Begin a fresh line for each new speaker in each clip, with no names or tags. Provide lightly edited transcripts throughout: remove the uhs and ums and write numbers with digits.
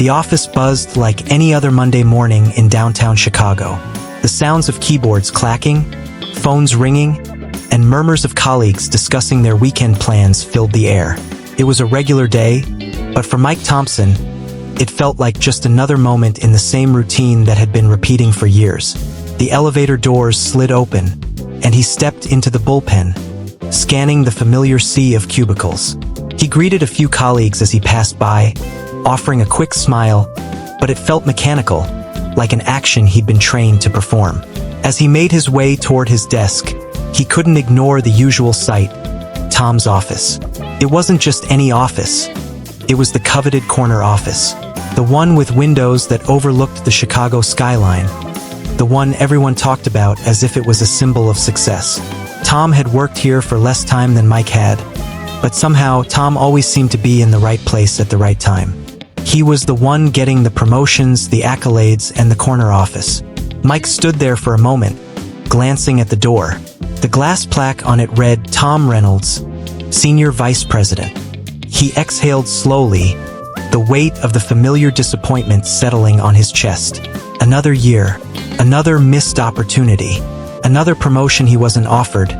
The office buzzed like any other Monday morning in downtown Chicago. The sounds of keyboards clacking, phones ringing, and murmurs of colleagues discussing their weekend plans filled the air. It was a regular day, but for Mike Thompson, it felt like just another moment in the same routine that had been repeating for years. The elevator doors slid open, and he stepped into the bullpen, scanning the familiar sea of cubicles. He greeted a few colleagues as he passed by, offering a quick smile, but it felt mechanical, like an action he'd been trained to perform. As he made his way toward his desk, he couldn't ignore the usual sight, Tom's office. It wasn't just any office. It was the coveted corner office. The one with windows that overlooked the Chicago skyline. The one everyone talked about as if it was a symbol of success. Tom had worked here for less time than Mike had, but somehow Tom always seemed to be in the right place at the right time. He was the one getting the promotions, the accolades, and the corner office. Mike stood there for a moment, glancing at the door. The glass plaque on it read Tom Reynolds, Senior Vice President. He exhaled slowly, the weight of the familiar disappointment settling on his chest. Another year, another missed opportunity, another promotion he wasn't offered,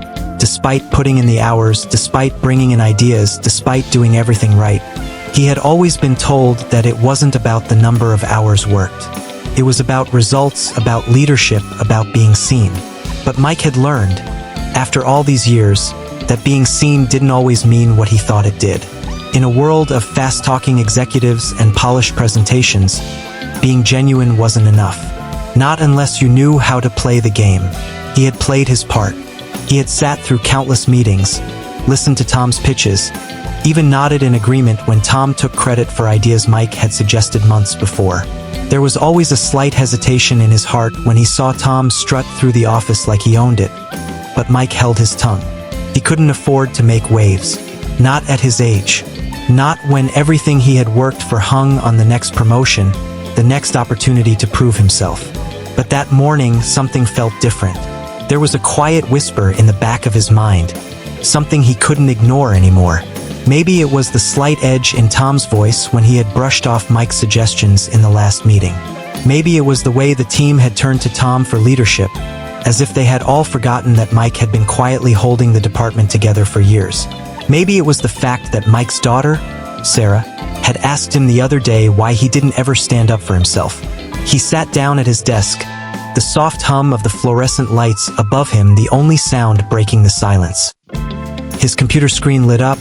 despite putting in the hours, despite bringing in ideas, despite doing everything right. He had always been told that it wasn't about the number of hours worked. It was about results, about leadership, about being seen. But Mike had learned, after all these years, that being seen didn't always mean what he thought it did. In a world of fast-talking executives and polished presentations, being genuine wasn't enough. Not unless you knew how to play the game. He had played his part. He had sat through countless meetings, listened to Tom's pitches, even nodded in agreement when Tom took credit for ideas Mike had suggested months before. There was always a slight hesitation in his heart when he saw Tom strut through the office like he owned it. But Mike held his tongue. He couldn't afford to make waves. Not at his age. Not when everything he had worked for hung on the next promotion, the next opportunity to prove himself. But that morning, something felt different. There was a quiet whisper in the back of his mind, something he couldn't ignore anymore. Maybe it was the slight edge in Tom's voice when he had brushed off Mike's suggestions in the last meeting. Maybe it was the way the team had turned to Tom for leadership, as if they had all forgotten that Mike had been quietly holding the department together for years. Maybe it was the fact that Mike's daughter, Sarah, had asked him the other day why he didn't ever stand up for himself. He sat down at his desk, the soft hum of the fluorescent lights above him the only sound breaking the silence. His computer screen lit up,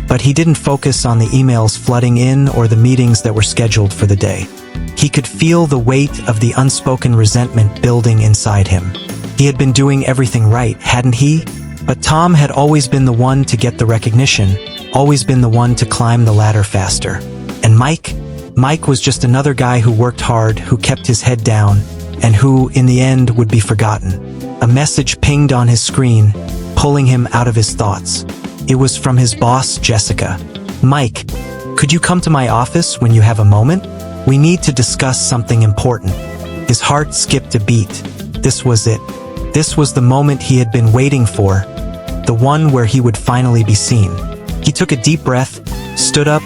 but he didn't focus on the emails flooding in or the meetings that were scheduled for the day. He could feel the weight of the unspoken resentment building inside him. He had been doing everything right, hadn't he? But Tom had always been the one to get the recognition, always been the one to climb the ladder faster. And Mike was just another guy who worked hard, who kept his head down, and who, in the end, would be forgotten. A message pinged on his screen, pulling him out of his thoughts. It was from his boss, Jessica. "Mike, could you come to my office when you have a moment? We need to discuss something important." His heart skipped a beat. This was it. This was the moment he had been waiting for, the one where he would finally be seen. He took a deep breath, stood up,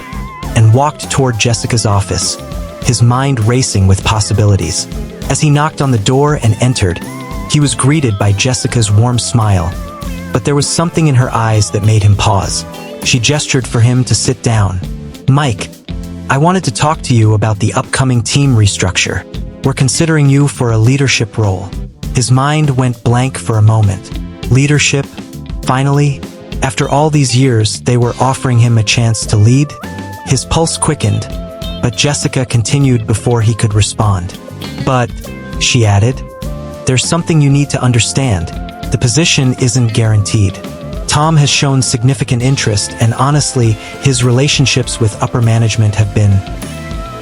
and walked toward Jessica's office, his mind racing with possibilities. As he knocked on the door and entered, he was greeted by Jessica's warm smile. But there was something in her eyes that made him pause. She gestured for him to sit down. "Mike, I wanted to talk to you about the upcoming team restructure. We're considering you for a leadership role." His mind went blank for a moment. Leadership? Finally? After all these years, they were offering him a chance to lead? His pulse quickened, but Jessica continued before he could respond. "But," she added, "there's something you need to understand. The position isn't guaranteed. Tom has shown significant interest, and honestly, his relationships with upper management have been,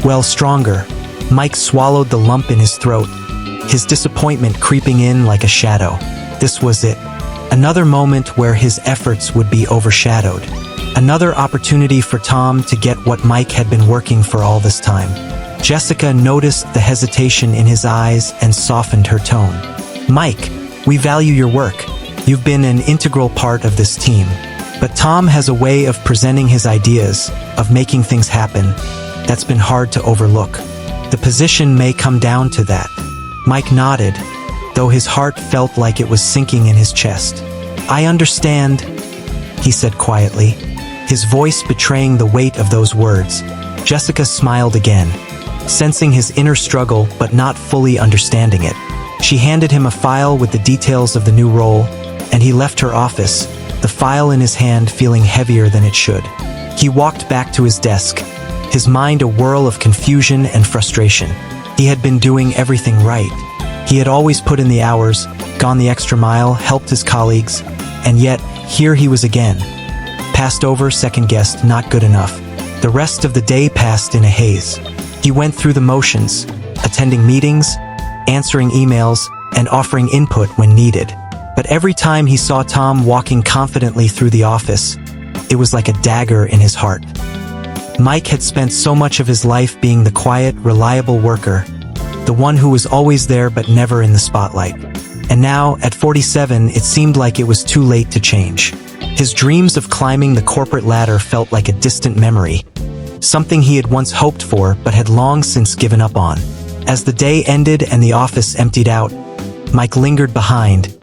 well, stronger." Mike swallowed the lump in his throat, his disappointment creeping in like a shadow. This was it. Another moment where his efforts would be overshadowed. Another opportunity for Tom to get what Mike had been working for all this time. Jessica noticed the hesitation in his eyes and softened her tone. "Mike, we value your work. You've been an integral part of this team. But Tom has a way of presenting his ideas, of making things happen. that's been hard to overlook. The position may come down to that. Mike nodded, though his heart felt like it was sinking in his chest. I understand, he said quietly, his voice betraying the weight of those words. Jessica smiled again, sensing his inner struggle but not fully understanding it. She handed him a file with the details of the new role, and he left her office, the file in his hand feeling heavier than it should. He walked back to his desk, his mind a whirl of confusion and frustration. He had been doing everything right. He had always put in the hours, gone the extra mile, helped his colleagues, and yet, here he was again. Passed over, second-guessed, not good enough. The rest of the day passed in a haze. He went through the motions, attending meetings, answering emails, and offering input when needed. But every time he saw Tom walking confidently through the office, it was like a dagger in his heart. Mike had spent so much of his life being the quiet, reliable worker, the one who was always there but never in the spotlight. And now, at 47, it seemed like it was too late to change. His dreams of climbing the corporate ladder felt like a distant memory, something he had once hoped for but had long since given up on. As the day ended and the office emptied out, Mike lingered behind,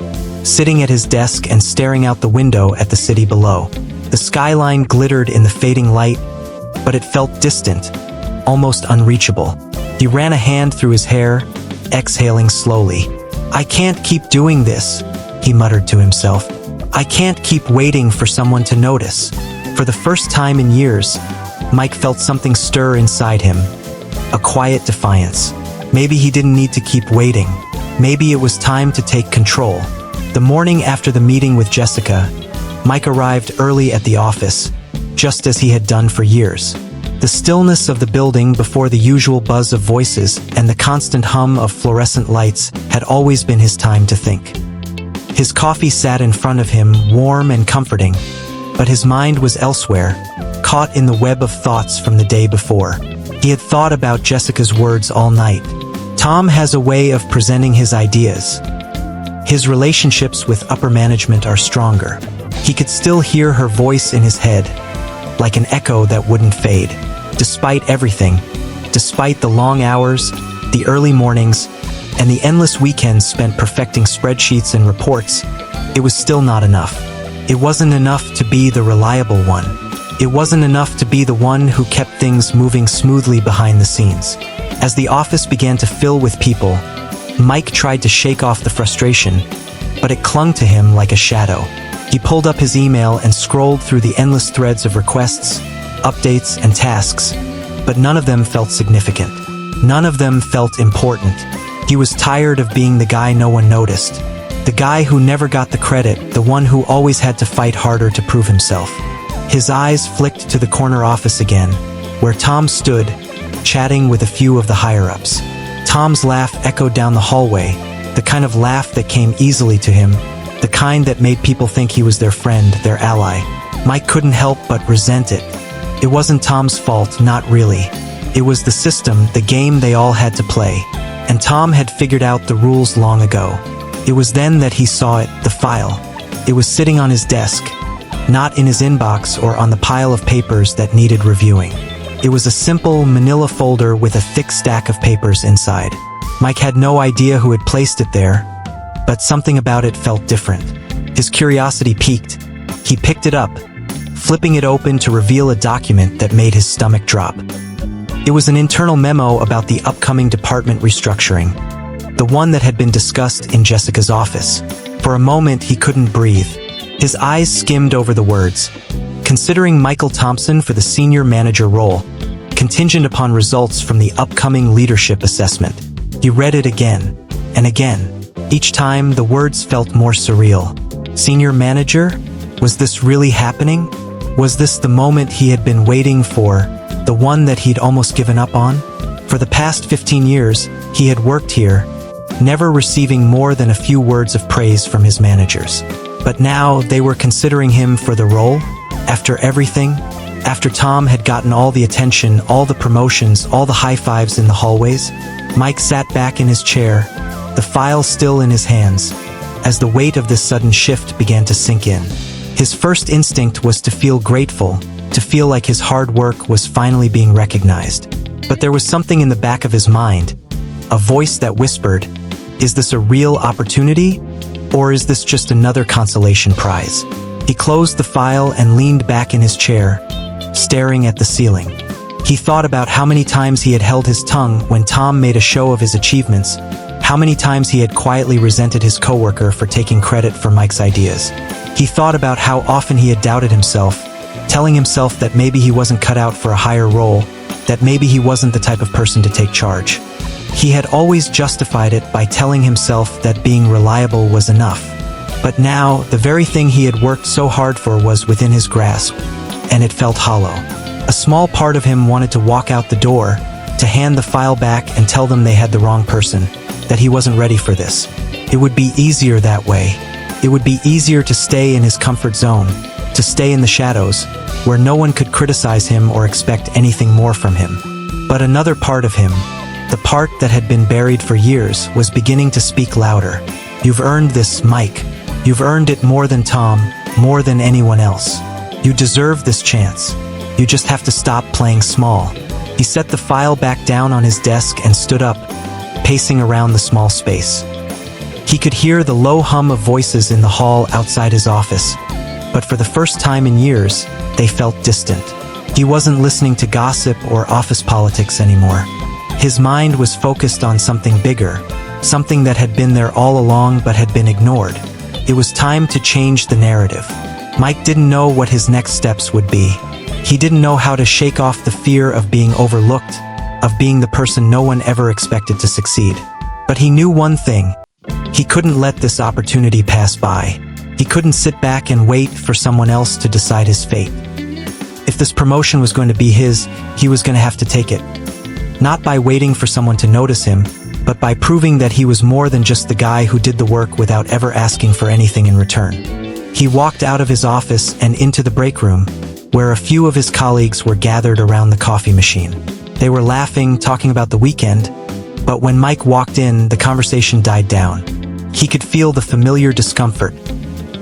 sitting at his desk and staring out the window at the city below. The skyline glittered in the fading light, but it felt distant, almost unreachable. He ran a hand through his hair, exhaling slowly. I can't keep doing this, he muttered to himself. I can't keep waiting for someone to notice. For the first time in years, Mike felt something stir inside him, a quiet defiance. Maybe he didn't need to keep waiting. Maybe it was time to take control. The morning after the meeting with Jessica, Mike arrived early at the office, just as he had done for years. The stillness of the building before the usual buzz of voices and the constant hum of fluorescent lights had always been his time to think. His coffee sat in front of him, warm and comforting, but his mind was elsewhere, caught in the web of thoughts from the day before. He had thought about Jessica's words all night. Tom has a way of presenting his ideas. His relationships with upper management are stronger. He could still hear her voice in his head, like an echo that wouldn't fade. Despite everything, despite the long hours, the early mornings, and the endless weekends spent perfecting spreadsheets and reports, it was still not enough. It wasn't enough to be the reliable one. It wasn't enough to be the one who kept things moving smoothly behind the scenes. As the office began to fill with people, Mike tried to shake off the frustration, but it clung to him like a shadow. He pulled up his email and scrolled through the endless threads of requests, updates, and tasks, but none of them felt significant. None of them felt important. He was tired of being the guy no one noticed, the guy who never got the credit, the one who always had to fight harder to prove himself. His eyes flicked to the corner office again, where Tom stood, chatting with a few of the higher-ups. Tom's laugh echoed down the hallway, the kind of laugh that came easily to him, the kind that made people think he was their friend, their ally. Mike couldn't help but resent it. It wasn't Tom's fault, not really. It was the system, the game they all had to play. And Tom had figured out the rules long ago. It was then that he saw it, the file. It was sitting on his desk, not in his inbox or on the pile of papers that needed reviewing. It was a simple manila folder with a thick stack of papers inside. Mike had no idea who had placed it there, but something about it felt different. His curiosity piqued. He picked it up, flipping it open to reveal a document that made his stomach drop. It was an internal memo about the upcoming department restructuring, the one that had been discussed in Jessica's office. For a moment, he couldn't breathe. His eyes skimmed over the words. Considering Michael Thompson for the senior manager role, contingent upon results from the upcoming leadership assessment. He read it again and again. Each time, the words felt more surreal. Senior manager? Was this really happening? Was this the moment he had been waiting for, the one that he'd almost given up on? For the past 15 years, he had worked here, never receiving more than a few words of praise from his managers. But now they were considering him for the role? After everything? After Tom had gotten all the attention, all the promotions, all the high fives in the hallways? Mike sat back in his chair, the file still in his hands, as the weight of this sudden shift began to sink in. His first instinct was to feel grateful, to feel like his hard work was finally being recognized. But there was something in the back of his mind, a voice that whispered, "Is this a real opportunity? Or is this just another consolation prize?" He closed the file and leaned back in his chair, staring at the ceiling. He thought about how many times he had held his tongue when Tom made a show of his achievements, how many times he had quietly resented his coworker for taking credit for Mike's ideas. He thought about how often he had doubted himself, telling himself that maybe he wasn't cut out for a higher role, that maybe he wasn't the type of person to take charge. He had always justified it by telling himself that being reliable was enough. But now, the very thing he had worked so hard for was within his grasp, and it felt hollow. A small part of him wanted to walk out the door, to hand the file back and tell them they had the wrong person, that he wasn't ready for this. It would be easier that way. It would be easier to stay in his comfort zone, to stay in the shadows, where no one could criticize him or expect anything more from him. But another part of him, the part that had been buried for years, was beginning to speak louder. "You've earned this, Mike. You've earned it more than Tom, more than anyone else. You deserve this chance. You just have to stop playing small." He set the file back down on his desk and stood up, pacing around the small space. He could hear the low hum of voices in the hall outside his office, but for the first time in years, they felt distant. He wasn't listening to gossip or office politics anymore. His mind was focused on something bigger, something that had been there all along but had been ignored. It was time to change the narrative. Mike didn't know what his next steps would be. He didn't know how to shake off the fear of being overlooked, of being the person no one ever expected to succeed. But he knew one thing. He couldn't let this opportunity pass by. He couldn't sit back and wait for someone else to decide his fate. If this promotion was going to be his, he was going to have to take it. Not by waiting for someone to notice him, but by proving that he was more than just the guy who did the work without ever asking for anything in return. He walked out of his office and into the break room, where a few of his colleagues were gathered around the coffee machine. They were laughing, talking about the weekend, but when Mike walked in, the conversation died down. He could feel the familiar discomfort,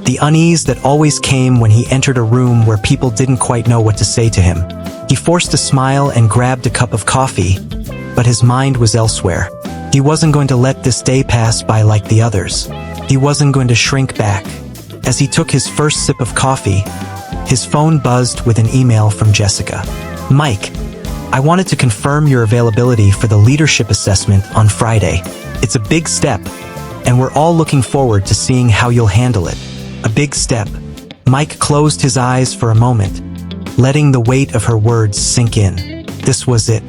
the unease that always came when he entered a room where people didn't quite know what to say to him. He forced a smile and grabbed a cup of coffee, but his mind was elsewhere. He wasn't going to let this day pass by like the others. He wasn't going to shrink back. As he took his first sip of coffee, his phone buzzed with an email from Jessica. "Mike, I wanted to confirm your availability for the leadership assessment on Friday. It's a big step, and we're all looking forward to seeing how you'll handle it." A big step. Mike closed his eyes for a moment, letting the weight of her words sink in. This was it.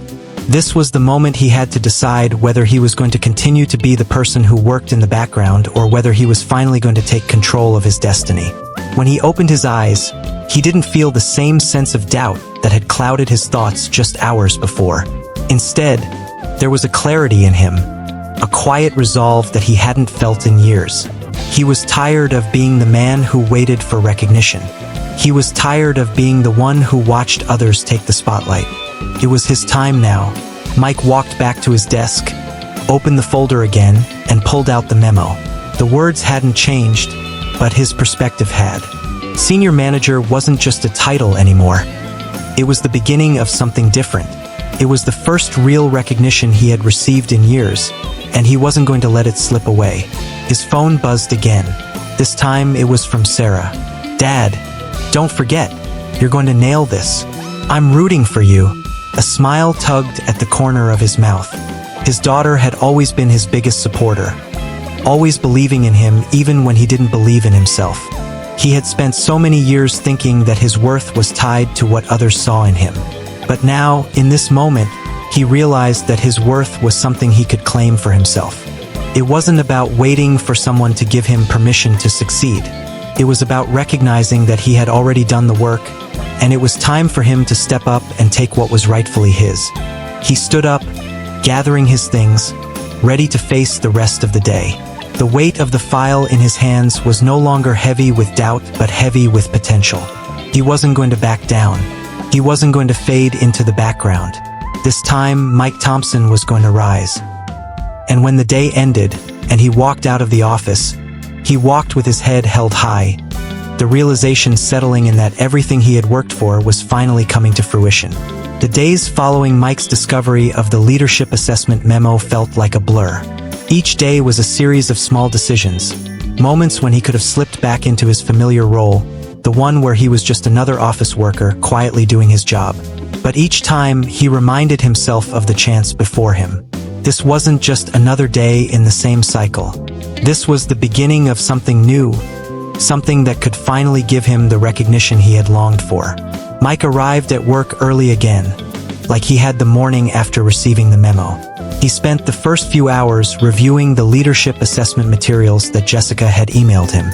This was the moment he had to decide whether he was going to continue to be the person who worked in the background or whether he was finally going to take control of his destiny. When he opened his eyes, he didn't feel the same sense of doubt that had clouded his thoughts just hours before. Instead, there was a clarity in him, a quiet resolve that he hadn't felt in years. He was tired of being the man who waited for recognition. He was tired of being the one who watched others take the spotlight. It was his time now. Mike walked back to his desk, opened the folder again, and pulled out the memo. The words hadn't changed, but his perspective had. Senior manager wasn't just a title anymore. It was the beginning of something different. It was the first real recognition he had received in years, and he wasn't going to let it slip away. His phone buzzed again. This time it was from Sarah. "Dad, don't forget, you're going to nail this. I'm rooting for you." A smile tugged at the corner of his mouth. His daughter had always been his biggest supporter, always believing in him even when he didn't believe in himself. He had spent so many years thinking that his worth was tied to what others saw in him. But now, in this moment, he realized that his worth was something he could claim for himself. It wasn't about waiting for someone to give him permission to succeed. It was about recognizing that he had already done the work, and it was time for him to step up and take what was rightfully his. He stood up, gathering his things, ready to face the rest of the day. The weight of the file in his hands was no longer heavy with doubt, but heavy with potential. He wasn't going to back down. He wasn't going to fade into the background. This time, Mike Thompson was going to rise. And when the day ended, and he walked out of the office, he walked with his head held high, the realization settling in that everything he had worked for was finally coming to fruition. The days following Mike's discovery of the leadership assessment memo felt like a blur. Each day was a series of small decisions, moments when he could have slipped back into his familiar role, the one where he was just another office worker quietly doing his job. But each time, he reminded himself of the chance before him. This wasn't just another day in the same cycle. This was the beginning of something new, something that could finally give him the recognition he had longed for. Mike arrived at work early again, like he had the morning after receiving the memo. He spent the first few hours reviewing the leadership assessment materials that Jessica had emailed him.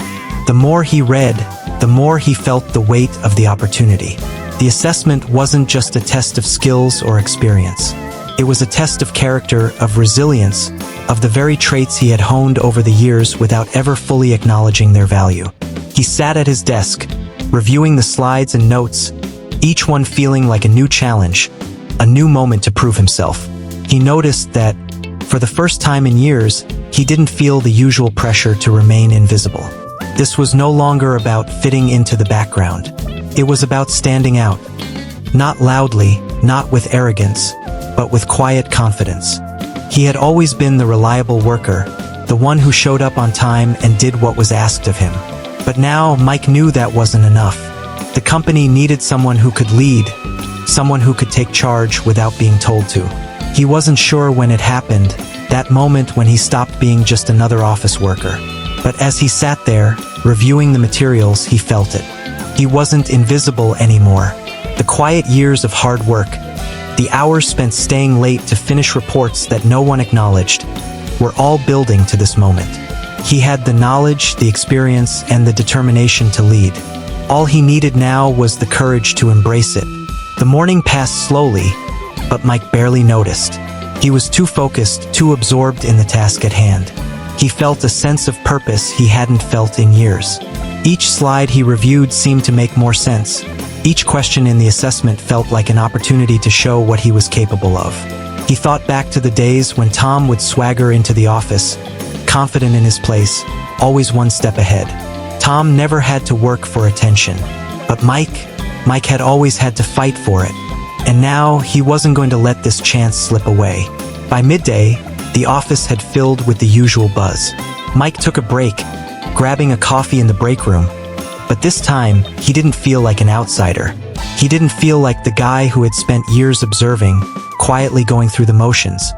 The more he read, the more he felt the weight of the opportunity. The assessment wasn't just a test of skills or experience. It was a test of character, of resilience, of the very traits he had honed over the years without ever fully acknowledging their value. He sat at his desk, reviewing the slides and notes, each one feeling like a new challenge, a new moment to prove himself. He noticed that, for the first time in years, he didn't feel the usual pressure to remain invisible. This was no longer about fitting into the background. It was about standing out. Not loudly, not with arrogance, but with quiet confidence. He had always been the reliable worker, the one who showed up on time and did what was asked of him. But now, Mike knew that wasn't enough. The company needed someone who could lead, someone who could take charge without being told to. He wasn't sure when it happened, that moment when he stopped being just another office worker. But as he sat there, reviewing the materials, he felt it. He wasn't invisible anymore. The quiet years of hard work, the hours spent staying late to finish reports that no one acknowledged, were all building to this moment. He had the knowledge, the experience, and the determination to lead. All he needed now was the courage to embrace it. The morning passed slowly, but Mike barely noticed. He was too focused, too absorbed in the task at hand. He felt a sense of purpose he hadn't felt in years. Each slide he reviewed seemed to make more sense. Each question in the assessment felt like an opportunity to show what he was capable of. He thought back to the days when Tom would swagger into the office, confident in his place, always one step ahead. Tom never had to work for attention, but Mike had always had to fight for it. And now, he wasn't going to let this chance slip away. By midday, the office had filled with the usual buzz. Mike took a break, grabbing a coffee in the break room. But this time, he didn't feel like an outsider. He didn't feel like the guy who had spent years observing, quietly going through the motions.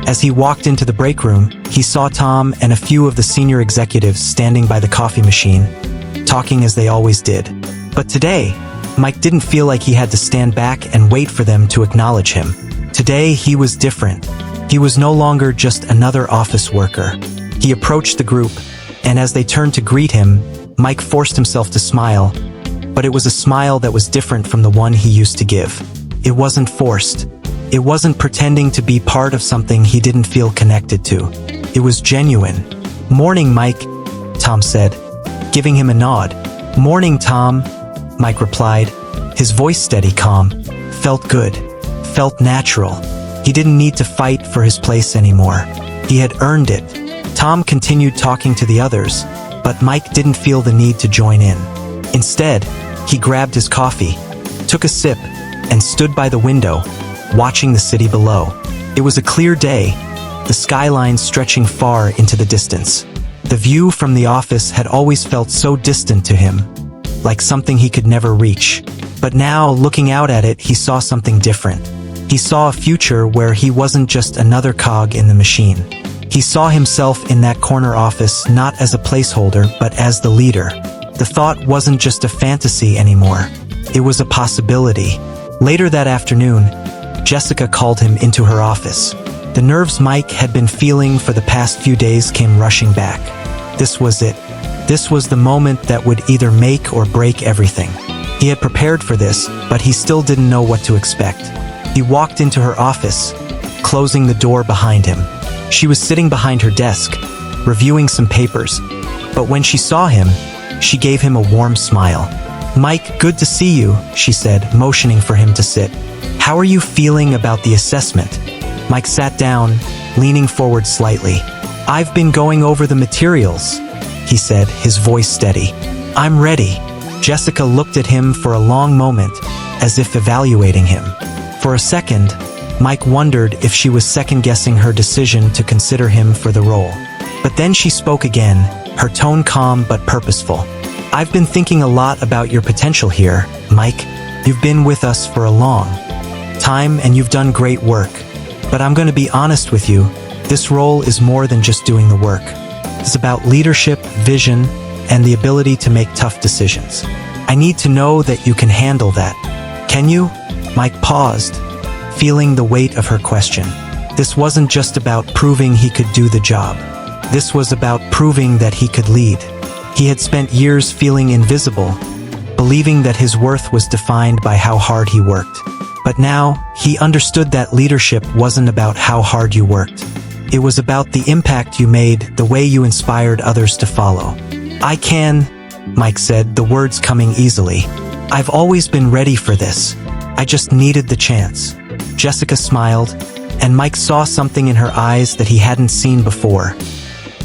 As he walked into the break room, he saw Tom and a few of the senior executives standing by the coffee machine, talking as they always did. But today, Mike didn't feel like he had to stand back and wait for them to acknowledge him. Today, he was different. He was no longer just another office worker. He approached the group, and as they turned to greet him, Mike forced himself to smile, but it was a smile that was different from the one he used to give. It wasn't forced. It wasn't pretending to be part of something he didn't feel connected to. It was genuine. "Morning, Mike," Tom said, giving him a nod. "Morning, Tom," Mike replied, his voice steady, calm. Felt good. Felt natural. He didn't need to fight for his place anymore. He had earned it. Tom continued talking to the others, but Mike didn't feel the need to join in. Instead, he grabbed his coffee, took a sip, and stood by the window, watching the city below. It was a clear day, the skyline stretching far into the distance. The view from the office had always felt so distant to him, like something he could never reach. But now, looking out at it, he saw something different. He saw a future where he wasn't just another cog in the machine. He saw himself in that corner office not as a placeholder, but as the leader. The thought wasn't just a fantasy anymore. It was a possibility. Later that afternoon, Jessica called him into her office. The nerves Mike had been feeling for the past few days came rushing back. This was it. This was the moment that would either make or break everything. He had prepared for this, but he still didn't know what to expect. He walked into her office, closing the door behind him. She was sitting behind her desk, reviewing some papers, but when she saw him, she gave him a warm smile. "Mike, good to see you," she said, motioning for him to sit. "How are you feeling about the assessment?" Mike sat down, leaning forward slightly. "I've been going over the materials," he said, his voice steady. I'm ready. Jessica looked at him for a long moment, as if evaluating him. For a second, Mike wondered if she was second-guessing her decision to consider him for the role. But then she spoke again, her tone calm but purposeful. I've been thinking a lot about your potential here, Mike. You've been with us for a long time and you've done great work. But I'm going to be honest with you, this role is more than just doing the work. It's about leadership, vision, and the ability to make tough decisions. I need to know that you can handle that. Can you? Mike paused, feeling the weight of her question. This wasn't just about proving he could do the job. This was about proving that he could lead. He had spent years feeling invisible, believing that his worth was defined by how hard he worked. But now, he understood that leadership wasn't about how hard you worked. It was about the impact you made, the way you inspired others to follow. I can, Mike said, the words coming easily. I've always been ready for this. I just needed the chance. Jessica smiled, and Mike saw something in her eyes that he hadn't seen before.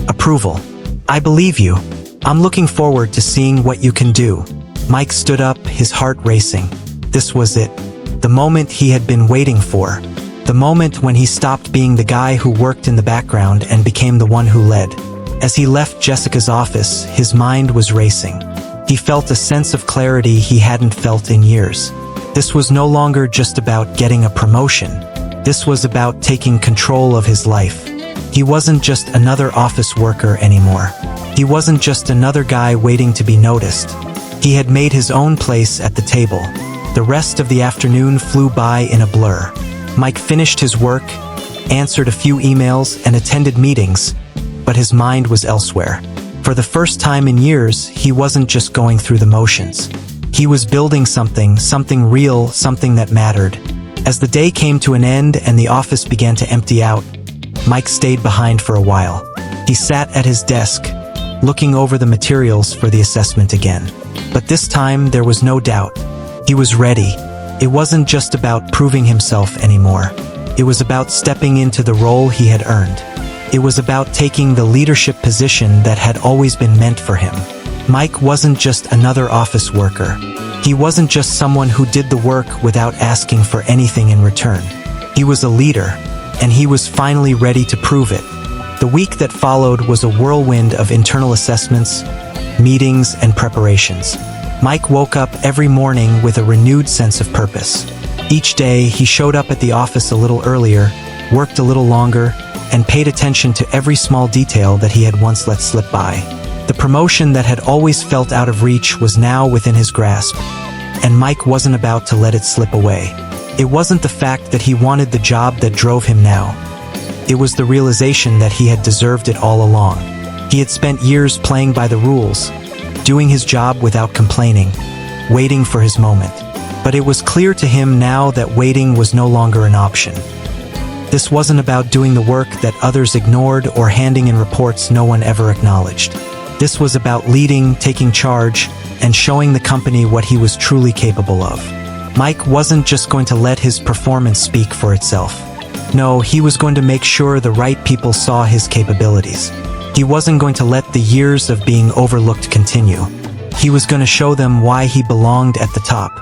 Approval. I believe you. I'm looking forward to seeing what you can do. Mike stood up, his heart racing. This was it. The moment he had been waiting for. The moment when he stopped being the guy who worked in the background and became the one who led. As he left Jessica's office, his mind was racing. He felt a sense of clarity he hadn't felt in years. This was no longer just about getting a promotion. This was about taking control of his life. He wasn't just another office worker anymore. He wasn't just another guy waiting to be noticed. He had made his own place at the table. The rest of the afternoon flew by in a blur. Mike finished his work, answered a few emails, and attended meetings, but his mind was elsewhere. For the first time in years, he wasn't just going through the motions. He was building something real, something that mattered. As the day came to an end and the office began to empty out, Mike stayed behind for a while. He sat at his desk, looking over the materials for the assessment again. But this time, there was no doubt. He was ready. It wasn't just about proving himself anymore. It was about stepping into the role he had earned. It was about taking the leadership position that had always been meant for him. Mike wasn't just another office worker. He wasn't just someone who did the work without asking for anything in return. He was a leader, and he was finally ready to prove it. The week that followed was a whirlwind of internal assessments, meetings, and preparations. Mike woke up every morning with a renewed sense of purpose. Each day, he showed up at the office a little earlier, worked a little longer, and paid attention to every small detail that he had once let slip by. The promotion that had always felt out of reach was now within his grasp, and Mike wasn't about to let it slip away. It wasn't the fact that he wanted the job that drove him now. It was the realization that he had deserved it all along. He had spent years playing by the rules, doing his job without complaining, waiting for his moment. But it was clear to him now that waiting was no longer an option. This wasn't about doing the work that others ignored or handing in reports no one ever acknowledged. This was about leading, taking charge, and showing the company what he was truly capable of. Mike wasn't just going to let his performance speak for itself. No, he was going to make sure the right people saw his capabilities. He wasn't going to let the years of being overlooked continue. He was going to show them why he belonged at the top.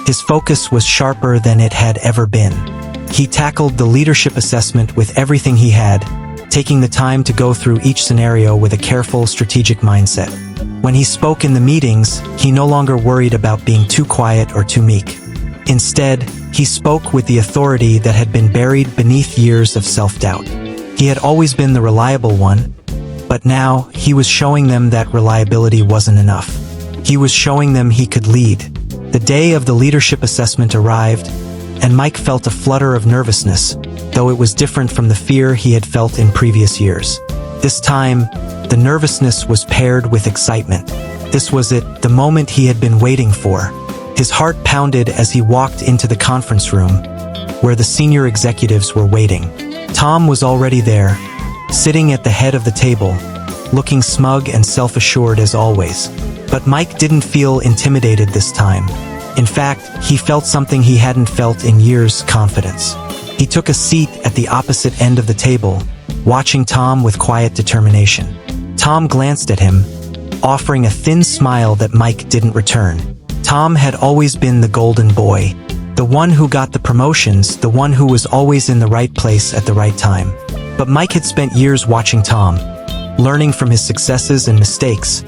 His focus was sharper than it had ever been. He tackled the leadership assessment with everything he had, taking the time to go through each scenario with a careful, strategic mindset. When he spoke in the meetings, he no longer worried about being too quiet or too meek. Instead, he spoke with the authority that had been buried beneath years of self-doubt. He had always been the reliable one, but now he was showing them that reliability wasn't enough. He was showing them he could lead. The day of the leadership assessment arrived, and Mike felt a flutter of nervousness, though it was different from the fear he had felt in previous years. This time, the nervousness was paired with excitement. This was it, the moment he had been waiting for. His heart pounded as he walked into the conference room, where the senior executives were waiting. Tom was already there, sitting at the head of the table, looking smug and self-assured as always. But Mike didn't feel intimidated this time. In fact, he felt something he hadn't felt in years: confidence. He took a seat at the opposite end of the table, watching Tom with quiet determination. Tom glanced at him, offering a thin smile that Mike didn't return. Tom had always been the golden boy, the one who got the promotions, the one who was always in the right place at the right time. But Mike had spent years watching Tom, learning from his successes and mistakes,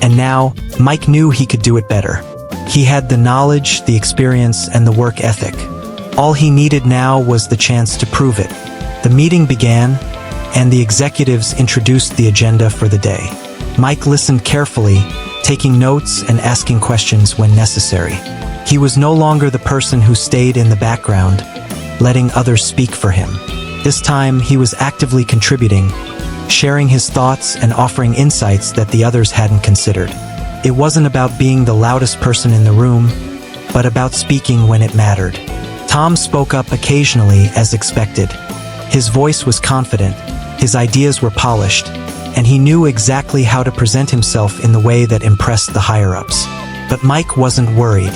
and now Mike knew he could do it better. He had the knowledge, the experience, and the work ethic. All he needed now was the chance to prove it. The meeting began, and the executives introduced the agenda for the day. Mike listened carefully, taking notes and asking questions when necessary. He was no longer the person who stayed in the background, letting others speak for him. This time, he was actively contributing, sharing his thoughts and offering insights that the others hadn't considered. It wasn't about being the loudest person in the room, but about speaking when it mattered. Tom spoke up occasionally as expected. His voice was confident, his ideas were polished, and he knew exactly how to present himself in the way that impressed the higher-ups. But Mike wasn't worried.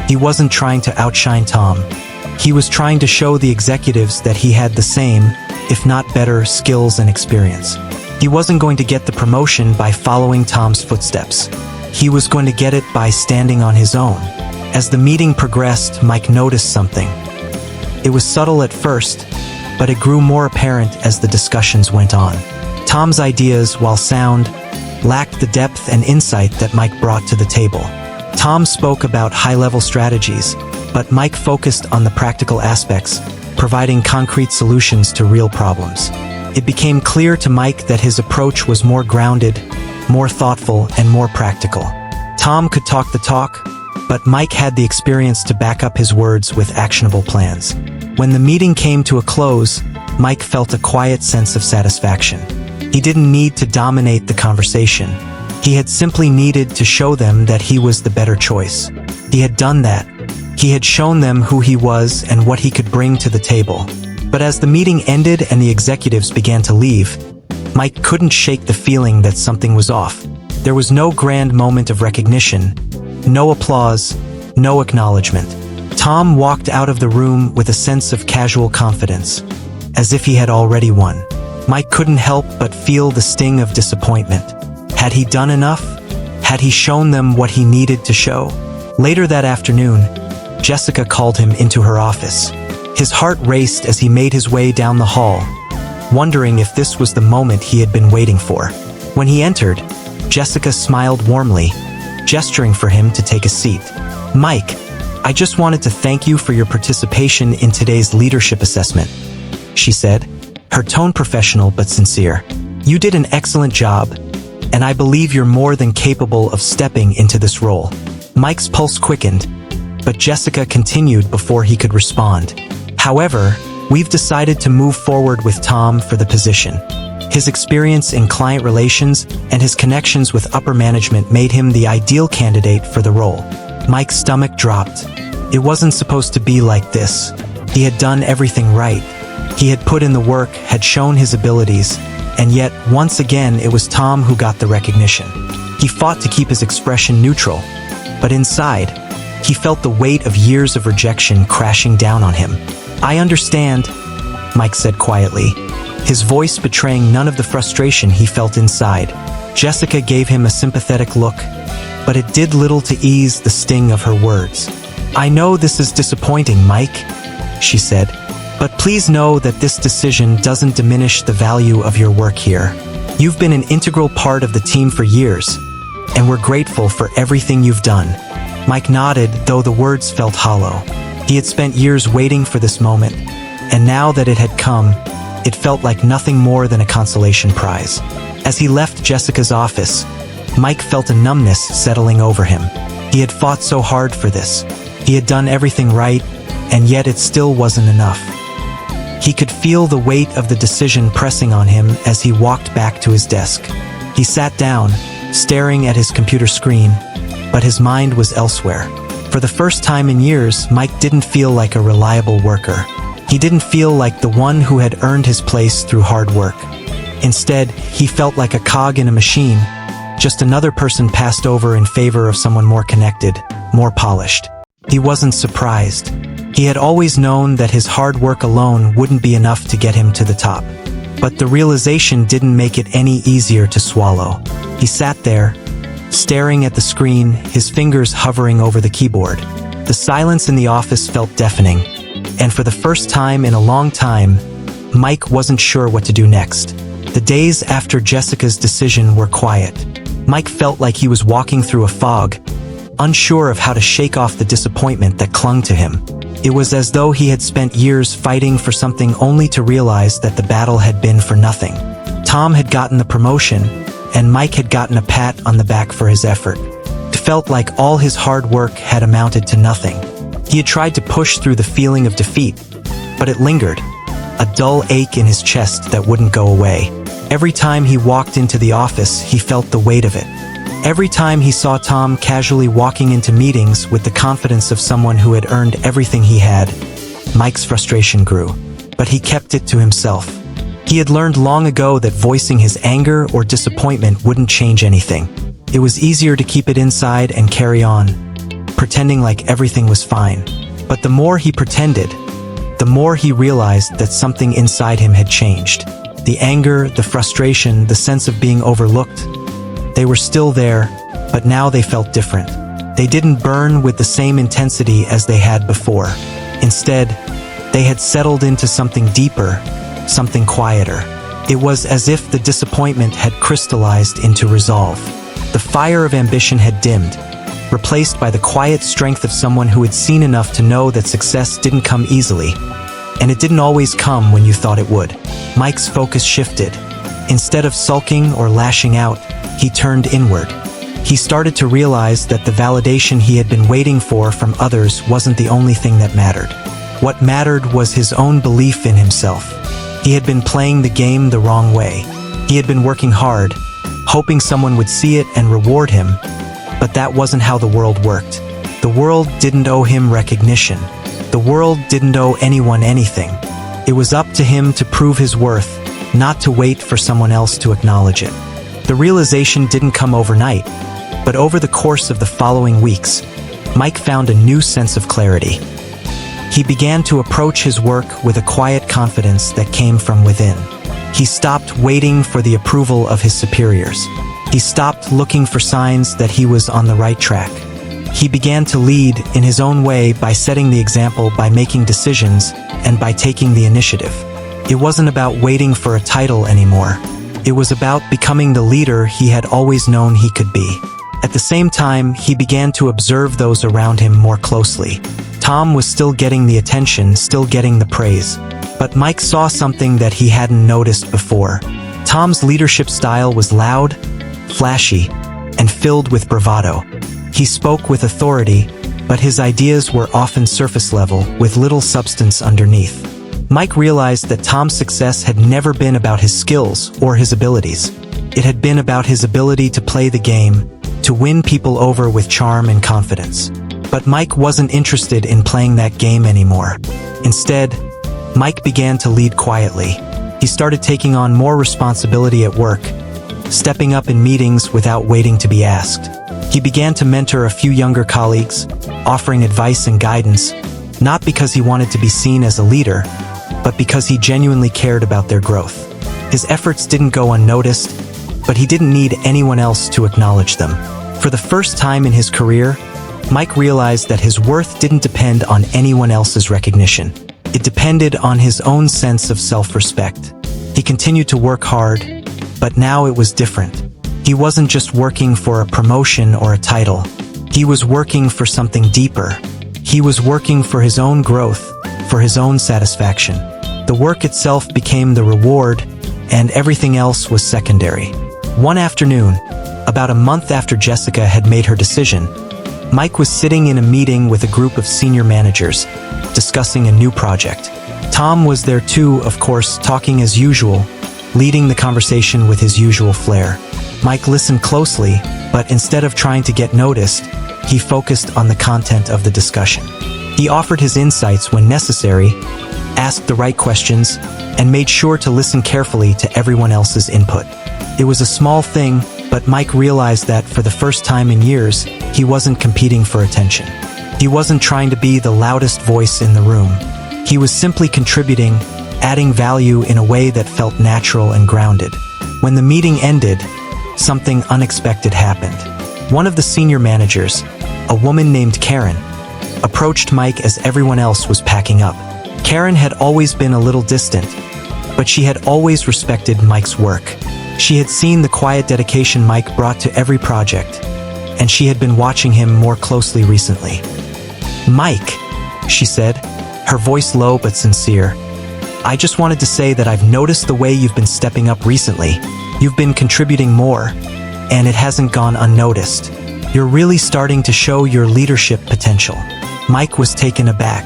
He wasn't trying to outshine Tom. He was trying to show the executives that he had the same, if not better, skills and experience. He wasn't going to get the promotion by following Tom's footsteps. He was going to get it by standing on his own. As the meeting progressed, Mike noticed something. It was subtle at first, but it grew more apparent as the discussions went on. Tom's ideas, while sound, lacked the depth and insight that Mike brought to the table. Tom spoke about high-level strategies, but Mike focused on the practical aspects, providing concrete solutions to real problems. It became clear to Mike that his approach was more grounded, more thoughtful, and more practical. Tom could talk the talk, but Mike had the experience to back up his words with actionable plans. When the meeting came to a close, Mike felt a quiet sense of satisfaction. He didn't need to dominate the conversation. He had simply needed to show them that he was the better choice. He had done that. He had shown them who he was and what he could bring to the table. But as the meeting ended and the executives began to leave, Mike couldn't shake the feeling that something was off. There was no grand moment of recognition, no applause, no acknowledgement. Tom walked out of the room with a sense of casual confidence, as if he had already won. Mike couldn't help but feel the sting of disappointment. Had he done enough? Had he shown them what he needed to show? Later that afternoon, Jessica called him into her office. His heart raced as he made his way down the hall, wondering if this was the moment he had been waiting for. When he entered, Jessica smiled warmly, gesturing for him to take a seat. "Mike, I just wanted to thank you for your participation in today's leadership assessment," she said, her tone professional but sincere. "You did an excellent job, and I believe you're more than capable of stepping into this role." Mike's pulse quickened, but Jessica continued before he could respond. "However, we've decided to move forward with Tom for the position. His experience in client relations and his connections with upper management made him the ideal candidate for the role." Mike's stomach dropped. It wasn't supposed to be like this. He had done everything right. He had put in the work, had shown his abilities, and yet, once again, it was Tom who got the recognition. He fought to keep his expression neutral, but inside, he felt the weight of years of rejection crashing down on him. "I understand," Mike said quietly, his voice betraying none of the frustration he felt inside. Jessica gave him a sympathetic look, but it did little to ease the sting of her words. "I know this is disappointing, Mike," she said, "but please know that this decision doesn't diminish the value of your work here. You've been an integral part of the team for years, and we're grateful for everything you've done." Mike nodded, though the words felt hollow. He had spent years waiting for this moment, and now that it had come, it felt like nothing more than a consolation prize. As he left Jessica's office, Mike felt a numbness settling over him. He had fought so hard for this. He had done everything right, and yet it still wasn't enough. He could feel the weight of the decision pressing on him as he walked back to his desk. He sat down, staring at his computer screen, but his mind was elsewhere. For the first time in years, Mike didn't feel like a reliable worker. He didn't feel like the one who had earned his place through hard work. Instead, he felt like a cog in a machine, just another person passed over in favor of someone more connected, more polished. He wasn't surprised. He had always known that his hard work alone wouldn't be enough to get him to the top. But the realization didn't make it any easier to swallow. He sat there, staring at the screen, his fingers hovering over the keyboard. The silence in the office felt deafening, and for the first time in a long time, Mike wasn't sure what to do next. The days after Jessica's decision were quiet. Mike felt like he was walking through a fog, unsure of how to shake off the disappointment that clung to him. It was as though he had spent years fighting for something only to realize that the battle had been for nothing. Tom had gotten the promotion, and Mike had gotten a pat on the back for his effort. It felt like all his hard work had amounted to nothing. He had tried to push through the feeling of defeat, but it lingered, a dull ache in his chest that wouldn't go away. Every time he walked into the office, he felt the weight of it. Every time he saw Tom casually walking into meetings with the confidence of someone who had earned everything he had, Mike's frustration grew. But he kept it to himself. He had learned long ago that voicing his anger or disappointment wouldn't change anything. It was easier to keep it inside and carry on, pretending like everything was fine. But the more he pretended, the more he realized that something inside him had changed. The anger, the frustration, the sense of being overlooked, they were still there, but now they felt different. They didn't burn with the same intensity as they had before. Instead, they had settled into something deeper, something quieter. It was as if the disappointment had crystallized into resolve. The fire of ambition had dimmed, replaced by the quiet strength of someone who had seen enough to know that success didn't come easily, and it didn't always come when you thought it would. Mike's focus shifted. Instead of sulking or lashing out, he turned inward. He started to realize that the validation he had been waiting for from others wasn't the only thing that mattered. What mattered was his own belief in himself. He had been playing the game the wrong way. He had been working hard, hoping someone would see it and reward him, but that wasn't how the world worked. The world didn't owe him recognition. The world didn't owe anyone anything. It was up to him to prove his worth, not to wait for someone else to acknowledge it. The realization didn't come overnight, but over the course of the following weeks, Mike found a new sense of clarity. He began to approach his work with a quiet confidence that came from within. He stopped waiting for the approval of his superiors. He stopped looking for signs that he was on the right track. He began to lead in his own way by setting the example, by making decisions, and by taking the initiative. It wasn't about waiting for a title anymore. It was about becoming the leader he had always known he could be. At the same time, he began to observe those around him more closely. Tom was still getting the attention, still getting the praise. But Mike saw something that he hadn't noticed before. Tom's leadership style was loud, flashy, and filled with bravado. He spoke with authority, but his ideas were often surface level, with little substance underneath. Mike realized that Tom's success had never been about his skills or his abilities. It had been about his ability to play the game, to win people over with charm and confidence. But Mike wasn't interested in playing that game anymore. Instead, Mike began to lead quietly. He started taking on more responsibility at work, stepping up in meetings without waiting to be asked. He began to mentor a few younger colleagues, offering advice and guidance, not because he wanted to be seen as a leader, but because he genuinely cared about their growth. His efforts didn't go unnoticed, but he didn't need anyone else to acknowledge them. For the first time in his career, Mike realized that his worth didn't depend on anyone else's recognition. It depended on his own sense of self-respect. He continued to work hard, but now it was different. He wasn't just working for a promotion or a title. He was working for something deeper. He was working for his own growth, for his own satisfaction. The work itself became the reward, and everything else was secondary. One afternoon, about a month after Jessica had made her decision, Mike was sitting in a meeting with a group of senior managers, discussing a new project. Tom was there too, of course, talking as usual, leading the conversation with his usual flair. Mike listened closely, but instead of trying to get noticed, he focused on the content of the discussion. He offered his insights when necessary, asked the right questions, and made sure to listen carefully to everyone else's input. It was a small thing, but Mike realized that for the first time in years, he wasn't competing for attention. He wasn't trying to be the loudest voice in the room. He was simply contributing, adding value in a way that felt natural and grounded. When the meeting ended, something unexpected happened. One of the senior managers, a woman named Karen, approached Mike as everyone else was packing up. Karen had always been a little distant, but she had always respected Mike's work. She had seen the quiet dedication Mike brought to every project, and she had been watching him more closely recently. "Mike," she said, her voice low but sincere, "I just wanted to say that I've noticed the way you've been stepping up recently. You've been contributing more, and it hasn't gone unnoticed. You're really starting to show your leadership potential." Mike was taken aback.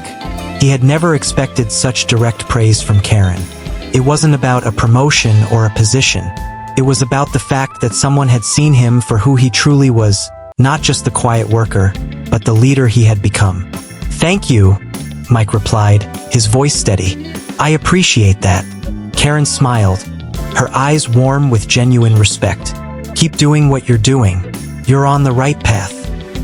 He had never expected such direct praise from Karen. It wasn't about a promotion or a position. It was about the fact that someone had seen him for who he truly was, not just the quiet worker, but the leader he had become. "Thank you," Mike replied, his voice steady. "I appreciate that." Karen smiled, her eyes warm with genuine respect. "Keep doing what you're doing. You're on the right path."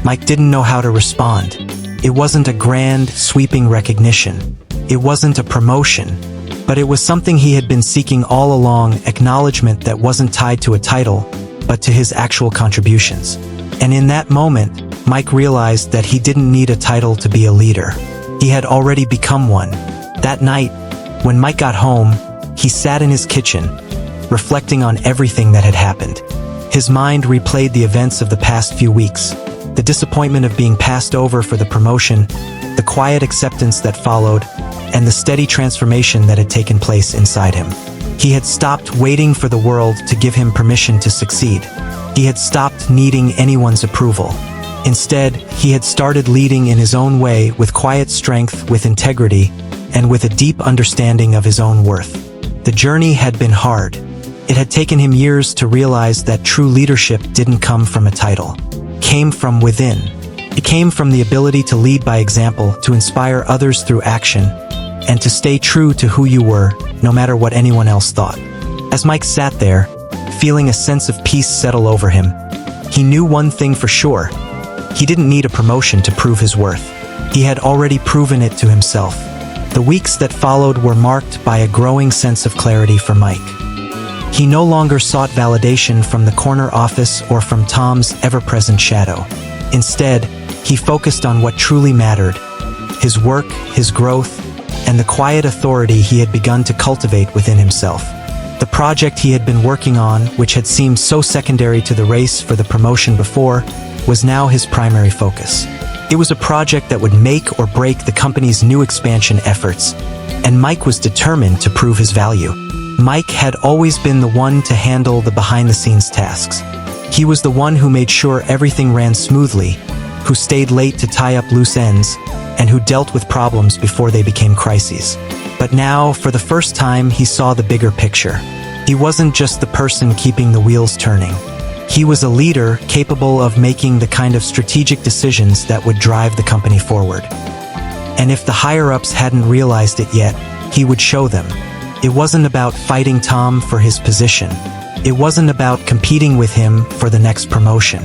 Mike didn't know how to respond. It wasn't a grand, sweeping recognition. It wasn't a promotion. But it was something he had been seeking all along, acknowledgement that wasn't tied to a title, but to his actual contributions. And in that moment, Mike realized that he didn't need a title to be a leader. He had already become one. That night, when Mike got home, he sat in his kitchen, reflecting on everything that had happened. His mind replayed the events of the past few weeks, the disappointment of being passed over for the promotion, the quiet acceptance that followed, and the steady transformation that had taken place inside him. He had stopped waiting for the world to give him permission to succeed. He had stopped needing anyone's approval. Instead, he had started leading in his own way, with quiet strength, with integrity, and with a deep understanding of his own worth. The journey had been hard. It had taken him years to realize that true leadership didn't come from a title. It came from within. It came from the ability to lead by example, to inspire others through action, and to stay true to who you were, no matter what anyone else thought. As Mike sat there, feeling a sense of peace settle over him, he knew one thing for sure. He didn't need a promotion to prove his worth. He had already proven it to himself. The weeks that followed were marked by a growing sense of clarity for Mike. He no longer sought validation from the corner office or from Tom's ever-present shadow. Instead, he focused on what truly mattered: his work, his growth, and the quiet authority he had begun to cultivate within himself. The project he had been working on, which had seemed so secondary to the race for the promotion before, was now his primary focus. It was a project that would make or break the company's new expansion efforts, and Mike was determined to prove his value. Mike had always been the one to handle the behind-the-scenes tasks. He was the one who made sure everything ran smoothly, who stayed late to tie up loose ends, and who dealt with problems before they became crises. But now, for the first time, he saw the bigger picture. He wasn't just the person keeping the wheels turning. He was a leader capable of making the kind of strategic decisions that would drive the company forward. And if the higher-ups hadn't realized it yet, he would show them. It wasn't about fighting Tom for his position. It wasn't about competing with him for the next promotion.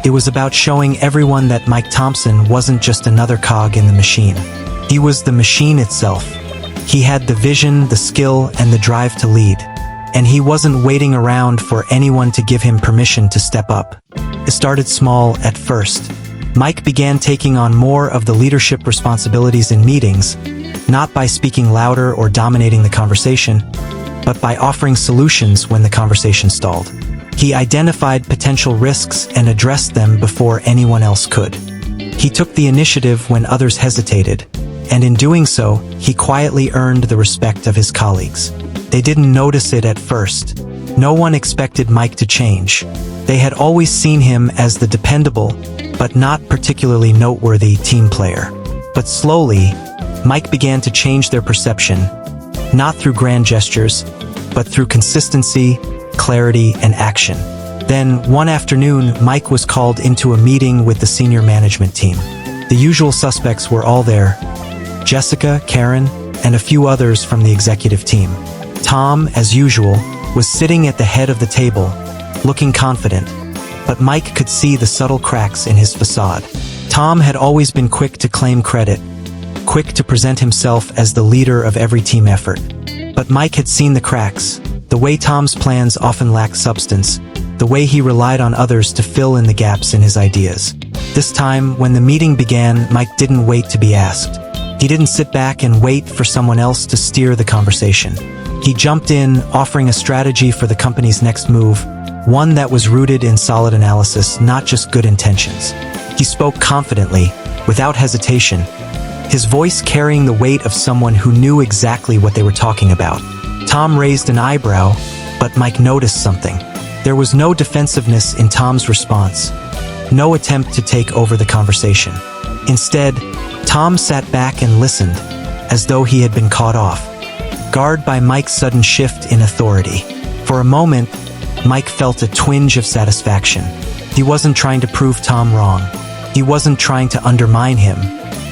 It was about showing everyone that Mike Thompson wasn't just another cog in the machine. He was the machine itself. He had the vision, the skill, and the drive to lead. And he wasn't waiting around for anyone to give him permission to step up. It started small at first. Mike began taking on more of the leadership responsibilities in meetings, not by speaking louder or dominating the conversation, but by offering solutions when the conversation stalled. He identified potential risks and addressed them before anyone else could. He took the initiative when others hesitated, and in doing so, he quietly earned the respect of his colleagues. They didn't notice it at first. No one expected Mike to change. They had always seen him as the dependable, but not particularly noteworthy team player. But slowly, Mike began to change their perception, not through grand gestures, but through consistency, clarity, and action. Then, one afternoon, Mike was called into a meeting with the senior management team. The usual suspects were all there: Jessica, Karen, and a few others from the executive team. Tom, as usual, was sitting at the head of the table, looking confident, but Mike could see the subtle cracks in his facade. Tom had always been quick to claim credit, quick to present himself as the leader of every team effort. But Mike had seen the cracks, the way Tom's plans often lacked substance, the way he relied on others to fill in the gaps in his ideas. This time, when the meeting began, Mike didn't wait to be asked. He didn't sit back and wait for someone else to steer the conversation. He jumped in, offering a strategy for the company's next move, one that was rooted in solid analysis, not just good intentions. He spoke confidently, without hesitation, his voice carrying the weight of someone who knew exactly what they were talking about. Tom raised an eyebrow, but Mike noticed something. There was no defensiveness in Tom's response, no attempt to take over the conversation. Instead, Tom sat back and listened, as though he had been caught off guard by Mike's sudden shift in authority. For a moment, Mike felt a twinge of satisfaction. He wasn't trying to prove Tom wrong. He wasn't trying to undermine him.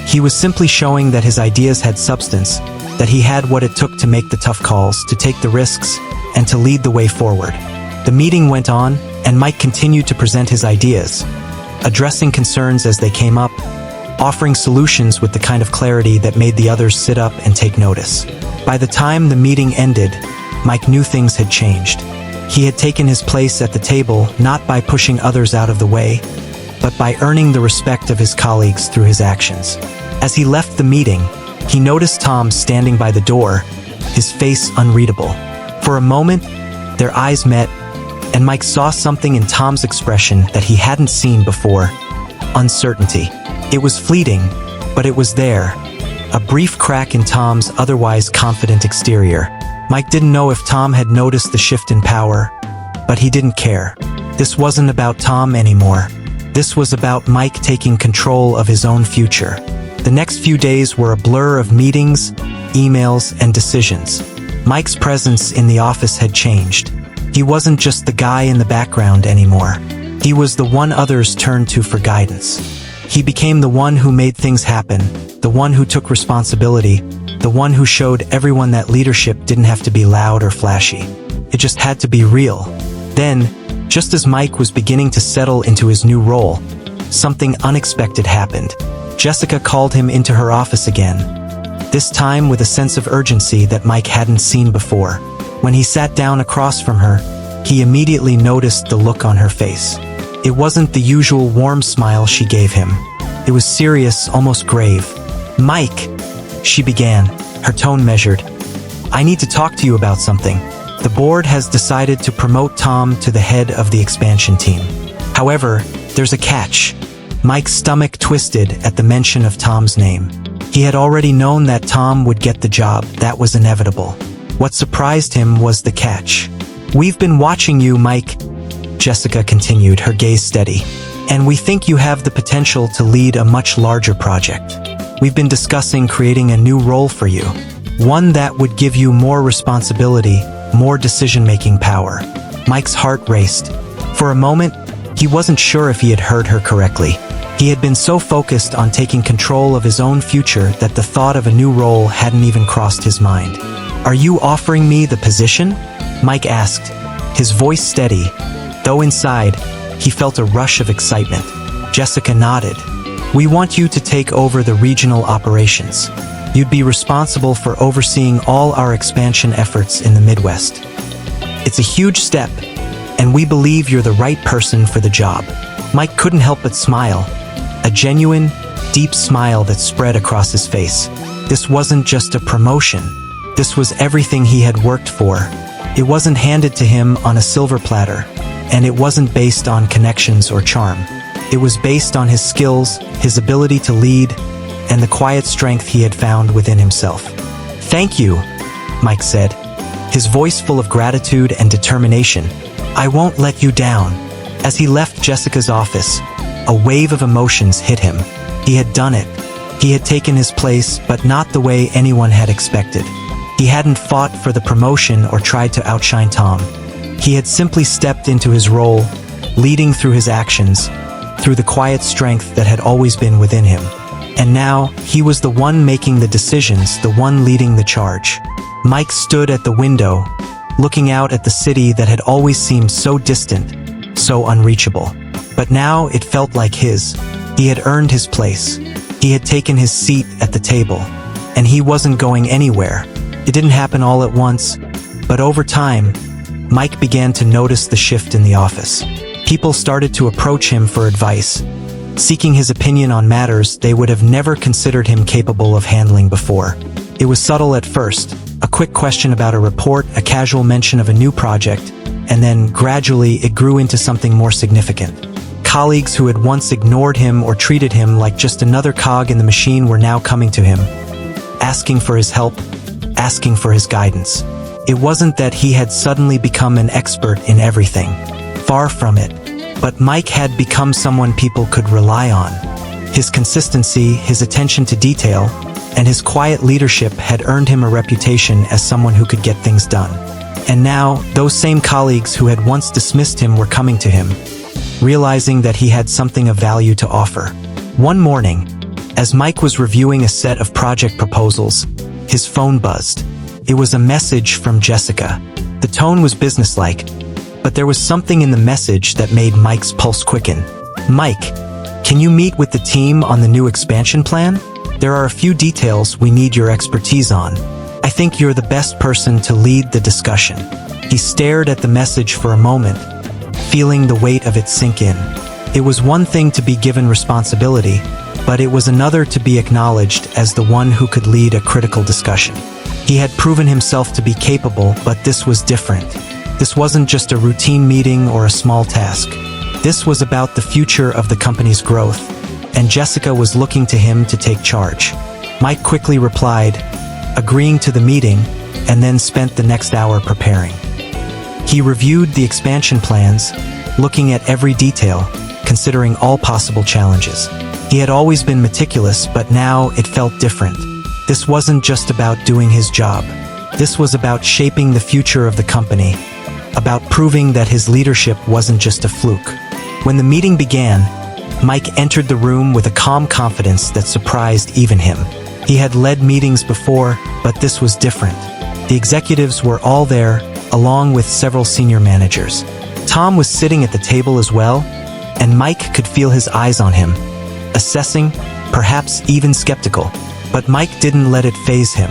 He was simply showing that his ideas had substance, that he had what it took to make the tough calls, to take the risks, and to lead the way forward. The meeting went on, and Mike continued to present his ideas, addressing concerns as they came up, offering solutions with the kind of clarity that made the others sit up and take notice. By the time the meeting ended, Mike knew things had changed. He had taken his place at the table not by pushing others out of the way, but by earning the respect of his colleagues through his actions. As he left the meeting, he noticed Tom standing by the door, his face unreadable. For a moment, their eyes met, and Mike saw something in Tom's expression that he hadn't seen before: uncertainty. It was fleeting, but it was there, a brief crack in Tom's otherwise confident exterior. Mike didn't know if Tom had noticed the shift in power, but he didn't care. This wasn't about Tom anymore. This was about Mike taking control of his own future. The next few days were a blur of meetings, emails, and decisions. Mike's presence in the office had changed. He wasn't just the guy in the background anymore. He was the one others turned to for guidance. He became the one who made things happen, the one who took responsibility, the one who showed everyone that leadership didn't have to be loud or flashy. It just had to be real. Then, just as Mike was beginning to settle into his new role, something unexpected happened. Jessica called him into her office again, this time with a sense of urgency that Mike hadn't seen before. When he sat down across from her, he immediately noticed the look on her face. It wasn't the usual warm smile she gave him. It was serious, almost grave. "Mike," she began, her tone measured, "I need to talk to you about something. The board has decided to promote Tom to the head of the expansion team. However, there's a catch." Mike's stomach twisted at the mention of Tom's name. He had already known that Tom would get the job. That was inevitable. What surprised him was the catch. "We've been watching you, Mike," Jessica continued, her gaze steady, "and we think you have the potential to lead a much larger project. We've been discussing creating a new role for you, one that would give you more responsibility, more decision-making power." Mike's heart raced. For a moment, he wasn't sure if he had heard her correctly. He had been so focused on taking control of his own future that the thought of a new role hadn't even crossed his mind. "Are you offering me the position?" Mike asked, his voice steady, though inside, he felt a rush of excitement. Jessica nodded. "We want you to take over the regional operations. You'd be responsible for overseeing all our expansion efforts in the Midwest. It's a huge step, and we believe you're the right person for the job." Mike couldn't help but smile, a genuine, deep smile that spread across his face. This wasn't just a promotion. This was everything he had worked for. It wasn't handed to him on a silver platter, and it wasn't based on connections or charm. It was based on his skills, his ability to lead, and the quiet strength he had found within himself. "Thank you," Mike said, his voice full of gratitude and determination. "I won't let you down." As he left Jessica's office, a wave of emotions hit him. He had done it. He had taken his place, but not the way anyone had expected. He hadn't fought for the promotion or tried to outshine Tom. He had simply stepped into his role, leading through his actions, through the quiet strength that had always been within him. And now, he was the one making the decisions, the one leading the charge. Mike stood at the window, looking out at the city that had always seemed so distant, so unreachable. But now it felt like his. He had earned his place. He had taken his seat at the table. And he wasn't going anywhere. It didn't happen all at once, but over time, Mike began to notice the shift in the office. People started to approach him for advice, seeking his opinion on matters they would have never considered him capable of handling before. It was subtle at first, a quick question about a report, a casual mention of a new project, and then gradually it grew into something more significant. Colleagues who had once ignored him or treated him like just another cog in the machine were now coming to him, asking for his help, asking for his guidance. It wasn't that he had suddenly become an expert in everything. Far from it. But Mike had become someone people could rely on. His consistency, his attention to detail, and his quiet leadership had earned him a reputation as someone who could get things done. And now, those same colleagues who had once dismissed him were coming to him, realizing that he had something of value to offer. One morning, as Mike was reviewing a set of project proposals, his phone buzzed. It was a message from Jessica. The tone was businesslike, but there was something in the message that made Mike's pulse quicken. "Mike, can you meet with the team on the new expansion plan? There are a few details we need your expertise on. I think you're the best person to lead the discussion." He stared at the message for a moment, feeling the weight of it sink in. It was one thing to be given responsibility, but it was another to be acknowledged as the one who could lead a critical discussion. He had proven himself to be capable, but this was different. This wasn't just a routine meeting or a small task. This was about the future of the company's growth, and Jessica was looking to him to take charge. Mike quickly replied, agreeing to the meeting, and then spent the next hour preparing. He reviewed the expansion plans, looking at every detail, considering all possible challenges. He had always been meticulous, but now it felt different. This wasn't just about doing his job. This was about shaping the future of the company, about proving that his leadership wasn't just a fluke. When the meeting began, Mike entered the room with a calm confidence that surprised even him. He had led meetings before, but this was different. The executives were all there, along with several senior managers. Tom was sitting at the table as well, and Mike could feel his eyes on him, assessing, perhaps even skeptical. But Mike didn't let it faze him.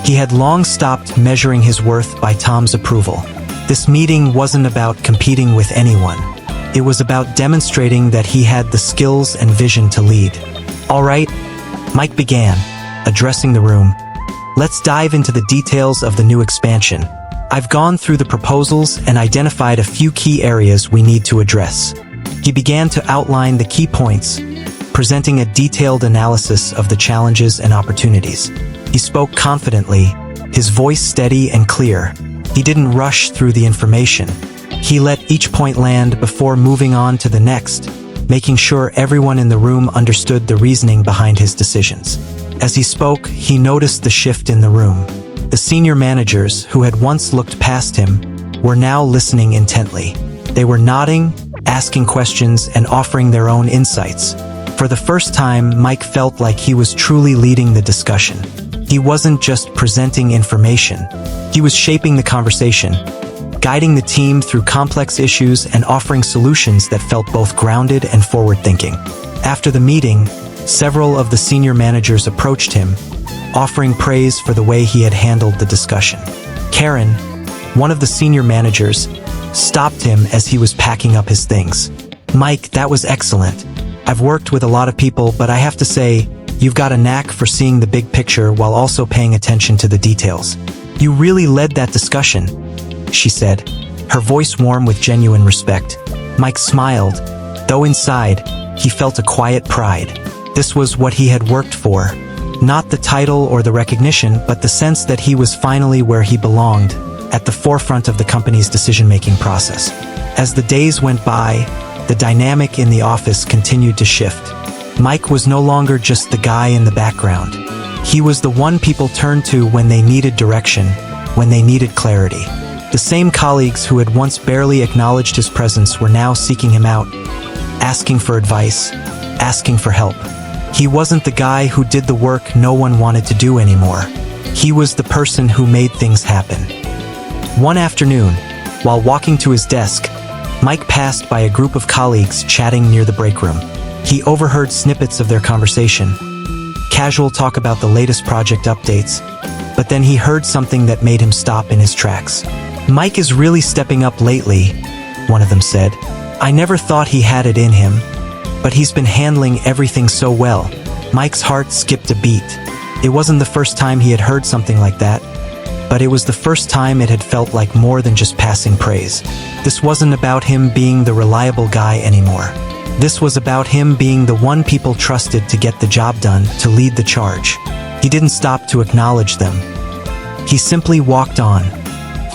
He had long stopped measuring his worth by Tom's approval. This meeting wasn't about competing with anyone. It was about demonstrating that he had the skills and vision to lead. "All right," Mike began, addressing the room. "Let's dive into the details of the new expansion. I've gone through the proposals and identified a few key areas we need to address." He began to outline the key points, presenting a detailed analysis of the challenges and opportunities. He spoke confidently, his voice steady and clear. He didn't rush through the information. He let each point land before moving on to the next, making sure everyone in the room understood the reasoning behind his decisions. As he spoke, he noticed the shift in the room. The senior managers, who had once looked past him, were now listening intently. They were nodding, asking questions, and offering their own insights. For the first time, Mike felt like he was truly leading the discussion. He wasn't just presenting information. He was shaping the conversation, guiding the team through complex issues and offering solutions that felt both grounded and forward-thinking. After the meeting, several of the senior managers approached him, offering praise for the way he had handled the discussion. Karen, one of the senior managers, stopped him as he was packing up his things. "Mike, that was excellent. I've worked with a lot of people, but I have to say, you've got a knack for seeing the big picture while also paying attention to the details. You really led that discussion," she said, her voice warm with genuine respect. Mike smiled, though inside, he felt a quiet pride. This was what he had worked for. Not the title or the recognition, but the sense that he was finally where he belonged, at the forefront of the company's decision-making process. As the days went by, the dynamic in the office continued to shift. Mike was no longer just the guy in the background. He was the one people turned to when they needed direction, when they needed clarity. The same colleagues who had once barely acknowledged his presence were now seeking him out, asking for advice, asking for help. He wasn't the guy who did the work no one wanted to do anymore. He was the person who made things happen. One afternoon, while walking to his desk, Mike passed by a group of colleagues chatting near the break room. He overheard snippets of their conversation, casual talk about the latest project updates, but then he heard something that made him stop in his tracks. "Mike is really stepping up lately," one of them said. "I never thought he had it in him, but he's been handling everything so well." Mike's heart skipped a beat. It wasn't the first time he had heard something like that, but it was the first time it had felt like more than just passing praise. This wasn't about him being the reliable guy anymore. This was about him being the one people trusted to get the job done, to lead the charge. He didn't stop to acknowledge them. He simply walked on,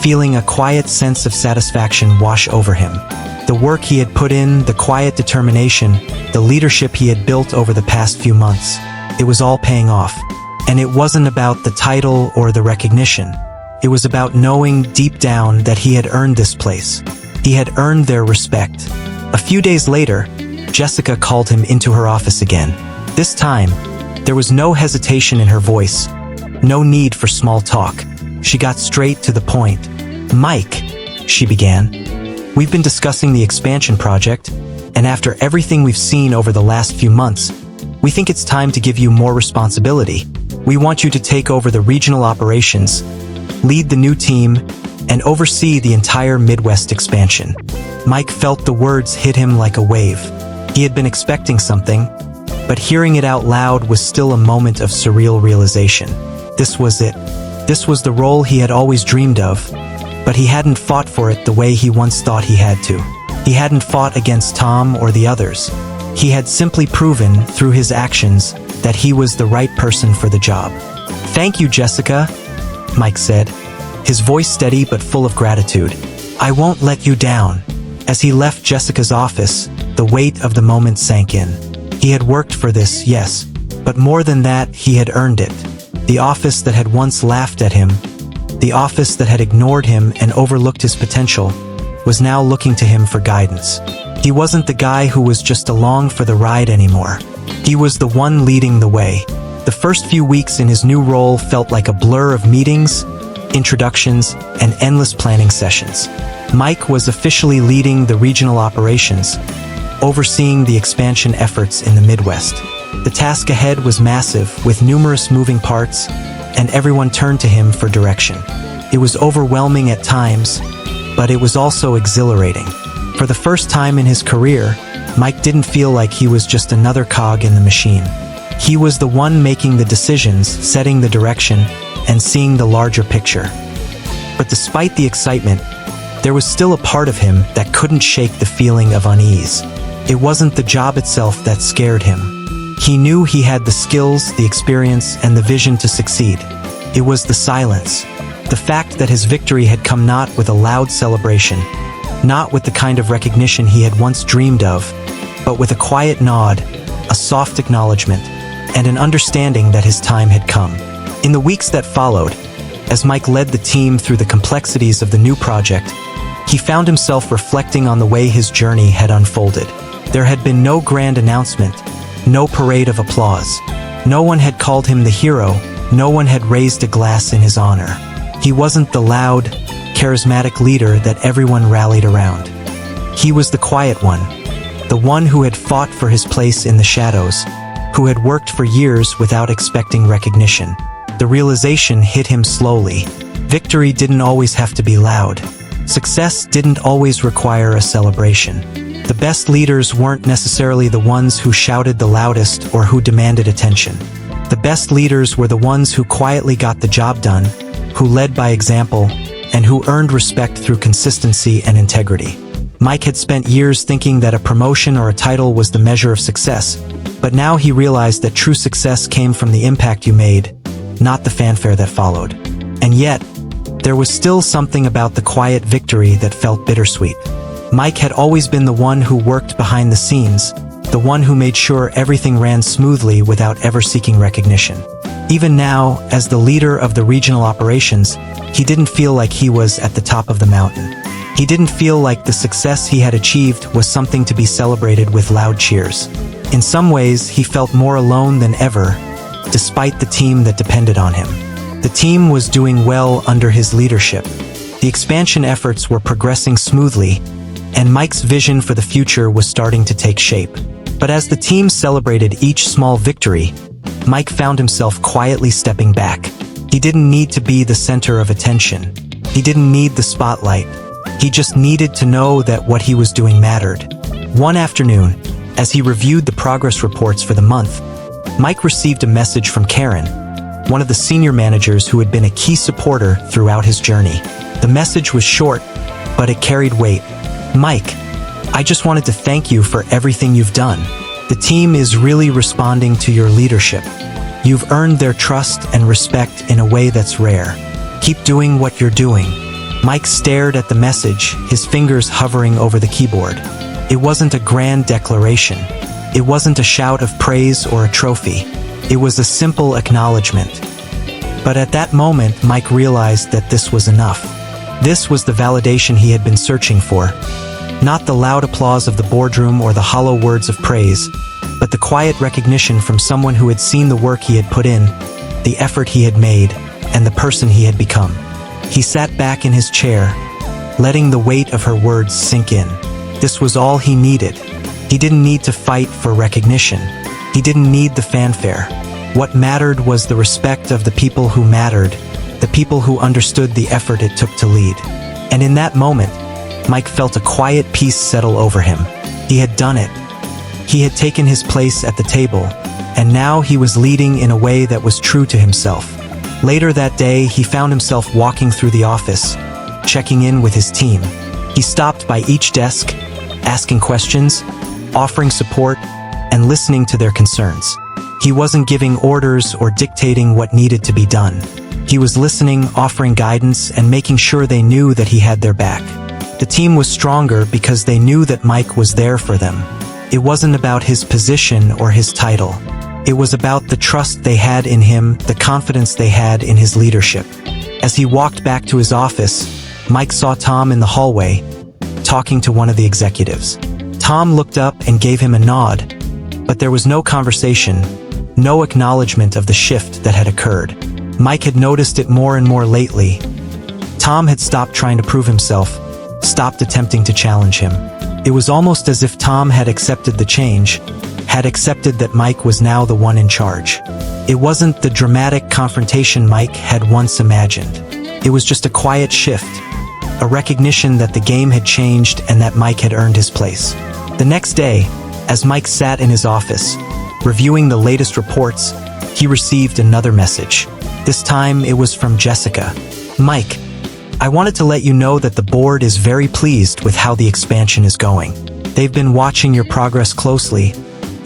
feeling a quiet sense of satisfaction wash over him. The work he had put in, the quiet determination, the leadership he had built over the past few months, it was all paying off. And it wasn't about the title or the recognition. It was about knowing deep down that he had earned this place. He had earned their respect. A few days later, Jessica called him into her office again. This time, there was no hesitation in her voice, no need for small talk. She got straight to the point. "Mike," she began, "we've been discussing the expansion project, and after everything we've seen over the last few months, we think it's time to give you more responsibility. We want you to take over the regional operations, lead the new team, and oversee the entire Midwest expansion." Mike felt the words hit him like a wave. He had been expecting something, but hearing it out loud was still a moment of surreal realization. This was it. This was the role he had always dreamed of, but he hadn't fought for it the way he once thought he had to. He hadn't fought against Tom or the others. He had simply proven, through his actions, that he was the right person for the job. "Thank you, Jessica," Mike said, his voice steady but full of gratitude. "I won't let you down." As he left Jessica's office, the weight of the moment sank in. He had worked for this, yes, but more than that, he had earned it. The office that had once laughed at him, the office that had ignored him and overlooked his potential, was now looking to him for guidance. He wasn't the guy who was just along for the ride anymore. He was the one leading the way. The first few weeks in his new role felt like a blur of meetings, introductions, and endless planning sessions. Mike was officially leading the regional operations, overseeing the expansion efforts in the Midwest. The task ahead was massive, with numerous moving parts, and everyone turned to him for direction. It was overwhelming at times, but it was also exhilarating. For the first time in his career, Mike didn't feel like he was just another cog in the machine. He was the one making the decisions, setting the direction, and seeing the larger picture. But despite the excitement, there was still a part of him that couldn't shake the feeling of unease. It wasn't the job itself that scared him. He knew he had the skills, the experience, and the vision to succeed. It was the silence. The fact that his victory had come not with a loud celebration, not with the kind of recognition he had once dreamed of, but with a quiet nod, a soft acknowledgement, and an understanding that his time had come. In the weeks that followed, as Mike led the team through the complexities of the new project, he found himself reflecting on the way his journey had unfolded. There had been no grand announcement, no parade of applause. No one had called him the hero, no one had raised a glass in his honor. He wasn't the loud, charismatic leader that everyone rallied around. He was the quiet one, the one who had fought for his place in the shadows, who had worked for years without expecting recognition. The realization hit him slowly. Victory didn't always have to be loud. Success didn't always require a celebration. The best leaders weren't necessarily the ones who shouted the loudest or who demanded attention. The best leaders were the ones who quietly got the job done, who led by example, and who earned respect through consistency and integrity. Mike had spent years thinking that a promotion or a title was the measure of success, but now he realized that true success came from the impact you made, not the fanfare that followed. And yet, there was still something about the quiet victory that felt bittersweet. Mike had always been the one who worked behind the scenes, the one who made sure everything ran smoothly without ever seeking recognition. Even now, as the leader of the regional operations, he didn't feel like he was at the top of the mountain. He didn't feel like the success he had achieved was something to be celebrated with loud cheers. In some ways, he felt more alone than ever, despite the team that depended on him. The team was doing well under his leadership. The expansion efforts were progressing smoothly, and Mike's vision for the future was starting to take shape. But as the team celebrated each small victory, Mike found himself quietly stepping back. He didn't need to be the center of attention. He didn't need the spotlight. He just needed to know that what he was doing mattered. One afternoon, as he reviewed the progress reports for the month, Mike received a message from Karen, one of the senior managers who had been a key supporter throughout his journey. The message was short, but it carried weight. "Mike, I just wanted to thank you for everything you've done. The team is really responding to your leadership. You've earned their trust and respect in a way that's rare. Keep doing what you're doing." Mike stared at the message, his fingers hovering over the keyboard. It wasn't a grand declaration. It wasn't a shout of praise or a trophy. It was a simple acknowledgement. But at that moment, Mike realized that this was enough. This was the validation he had been searching for. Not the loud applause of the boardroom or the hollow words of praise, but the quiet recognition from someone who had seen the work he had put in, the effort he had made, and the person he had become. He sat back in his chair, letting the weight of her words sink in. This was all he needed. He didn't need to fight for recognition. He didn't need the fanfare. What mattered was the respect of the people who mattered, the people who understood the effort it took to lead. And in that moment, Mike felt a quiet peace settle over him. He had done it. He had taken his place at the table, and now he was leading in a way that was true to himself. Later that day, he found himself walking through the office, checking in with his team. He stopped by each desk, asking questions, offering support, and listening to their concerns. He wasn't giving orders or dictating what needed to be done. He was listening, offering guidance, and making sure they knew that he had their back. The team was stronger because they knew that Mike was there for them. It wasn't about his position or his title. It was about the trust they had in him, the confidence they had in his leadership. As he walked back to his office, Mike saw Tom in the hallway, talking to one of the executives. Tom looked up and gave him a nod, but there was no conversation, no acknowledgement of the shift that had occurred. Mike had noticed it more and more lately. Tom had stopped trying to prove himself, stopped attempting to challenge him. It was almost as if Tom had accepted the change, had accepted that Mike was now the one in charge. It wasn't the dramatic confrontation Mike had once imagined. It was just a quiet shift, a recognition that the game had changed and that Mike had earned his place. The next day, as Mike sat in his office, reviewing the latest reports, he received another message. This time it was from Jessica. "Mike, I wanted to let you know that the board is very pleased with how the expansion is going. They've been watching your progress closely,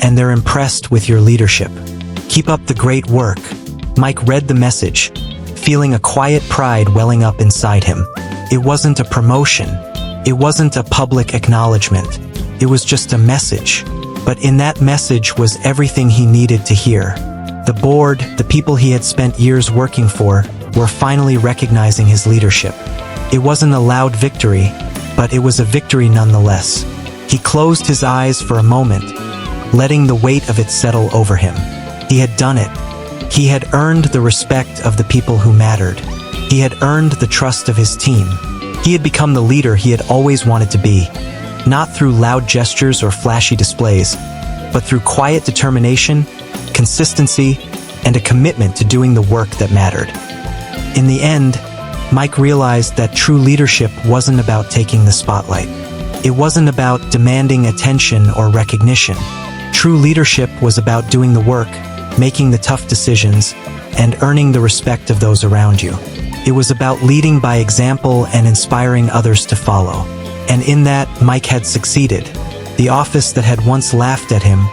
and they're impressed with your leadership. Keep up the great work." Mike read the message, feeling a quiet pride welling up inside him. It wasn't a promotion. It wasn't a public acknowledgement. It was just a message. But in that message was everything he needed to hear. The board, the people he had spent years working for, were finally recognizing his leadership. It wasn't a loud victory, but it was a victory nonetheless. He closed his eyes for a moment, letting the weight of it settle over him. He had done it. He had earned the respect of the people who mattered. He had earned the trust of his team. He had become the leader he had always wanted to be, not through loud gestures or flashy displays, but through quiet determination, consistency, and a commitment to doing the work that mattered. In the end, Mike realized that true leadership wasn't about taking the spotlight. It wasn't about demanding attention or recognition. True leadership was about doing the work, making the tough decisions, and earning the respect of those around you. It was about leading by example and inspiring others to follow. And in that, Mike had succeeded. The office that had once laughed at him,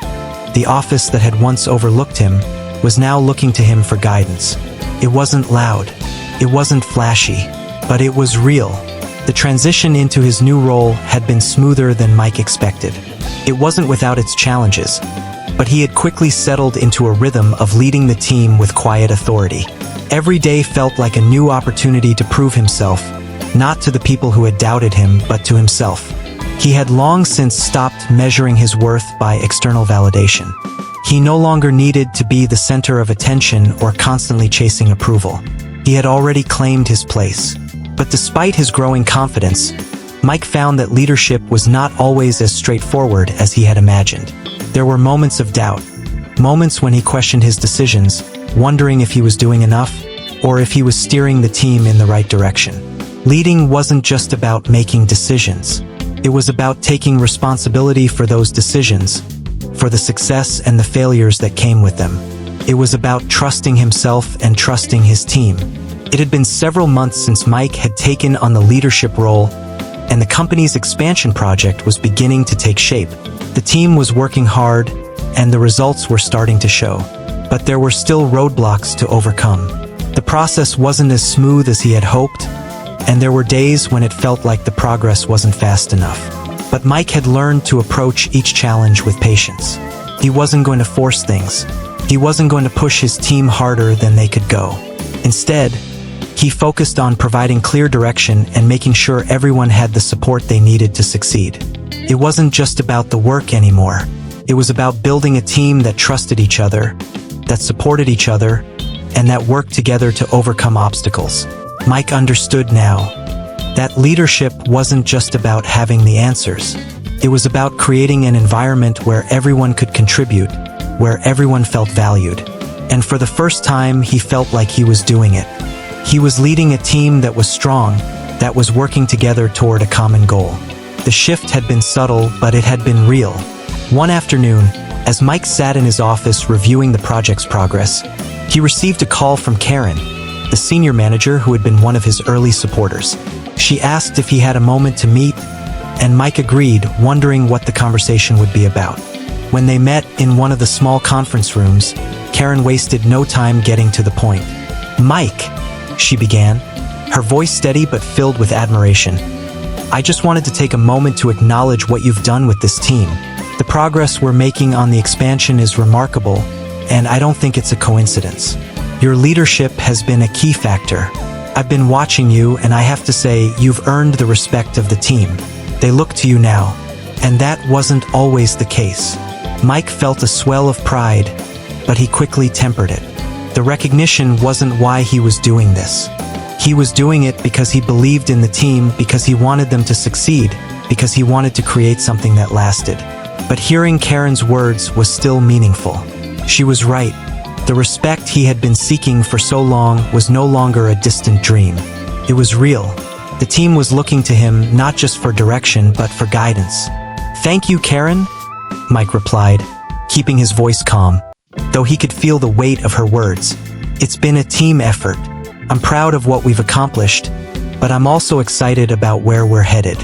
the office that had once overlooked him, was now looking to him for guidance. It wasn't loud. It wasn't flashy, but it was real. The transition into his new role had been smoother than Mike expected. It wasn't without its challenges, but he had quickly settled into a rhythm of leading the team with quiet authority. Every day felt like a new opportunity to prove himself, not to the people who had doubted him, but to himself. He had long since stopped measuring his worth by external validation. He no longer needed to be the center of attention or constantly chasing approval. He had already claimed his place. But despite his growing confidence, Mike found that leadership was not always as straightforward as he had imagined. There were moments of doubt, moments when he questioned his decisions, wondering if he was doing enough, or if he was steering the team in the right direction. Leading wasn't just about making decisions. It was about taking responsibility for those decisions, for the success and the failures that came with them. It was about trusting himself and trusting his team. It had been several months since Mike had taken on the leadership role, and the company's expansion project was beginning to take shape. The team was working hard, and the results were starting to show. But there were still roadblocks to overcome. The process wasn't as smooth as he had hoped, and there were days when it felt like the progress wasn't fast enough. But Mike had learned to approach each challenge with patience. He wasn't going to force things. He wasn't going to push his team harder than they could go. Instead, he focused on providing clear direction and making sure everyone had the support they needed to succeed. It wasn't just about the work anymore. It was about building a team that trusted each other, that supported each other, and that worked together to overcome obstacles. Mike understood now that leadership wasn't just about having the answers. It was about creating an environment where everyone could contribute, where everyone felt valued. And for the first time, he felt like he was doing it. He was leading a team that was strong, that was working together toward a common goal. The shift had been subtle, but it had been real. One afternoon, as Mike sat in his office reviewing the project's progress, he received a call from Karen, the senior manager who had been one of his early supporters. She asked if he had a moment to meet, and Mike agreed, wondering what the conversation would be about. When they met in one of the small conference rooms, Karen wasted no time getting to the point. "Mike," she began, her voice steady but filled with admiration. "I just wanted to take a moment to acknowledge what you've done with this team. The progress we're making on the expansion is remarkable, and I don't think it's a coincidence. Your leadership has been a key factor. I've been watching you, and I have to say, you've earned the respect of the team. They look to you now." And that wasn't always the case. Mike felt a swell of pride, but he quickly tempered it. The recognition wasn't why he was doing this. He was doing it because he believed in the team, because he wanted them to succeed, because he wanted to create something that lasted. But hearing Karen's words was still meaningful. She was right. The respect he had been seeking for so long was no longer a distant dream. It was real. The team was looking to him not just for direction, but for guidance. "Thank you, Karen," Mike replied, keeping his voice calm, though he could feel the weight of her words. "It's been a team effort. I'm proud of what we've accomplished, but I'm also excited about where we're headed.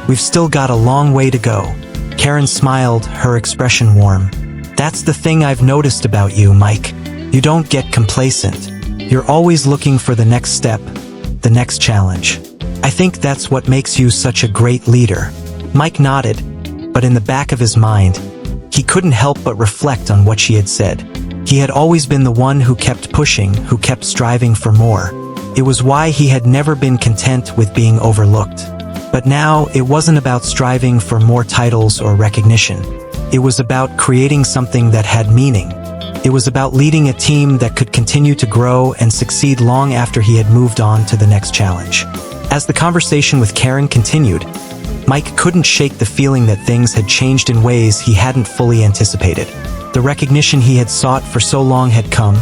We've still got a long way to go." Karen smiled, her expression warm. "That's the thing I've noticed about you, Mike. You don't get complacent. You're always looking for the next step, the next challenge. I think that's what makes you such a great leader." Mike nodded, but in the back of his mind, he couldn't help but reflect on what she had said. He had always been the one who kept pushing, who kept striving for more. It was why he had never been content with being overlooked. But now, it wasn't about striving for more titles or recognition. It was about creating something that had meaning. It was about leading a team that could continue to grow and succeed long after he had moved on to the next challenge. As the conversation with Karen continued, Mike couldn't shake the feeling that things had changed in ways he hadn't fully anticipated. The recognition he had sought for so long had come,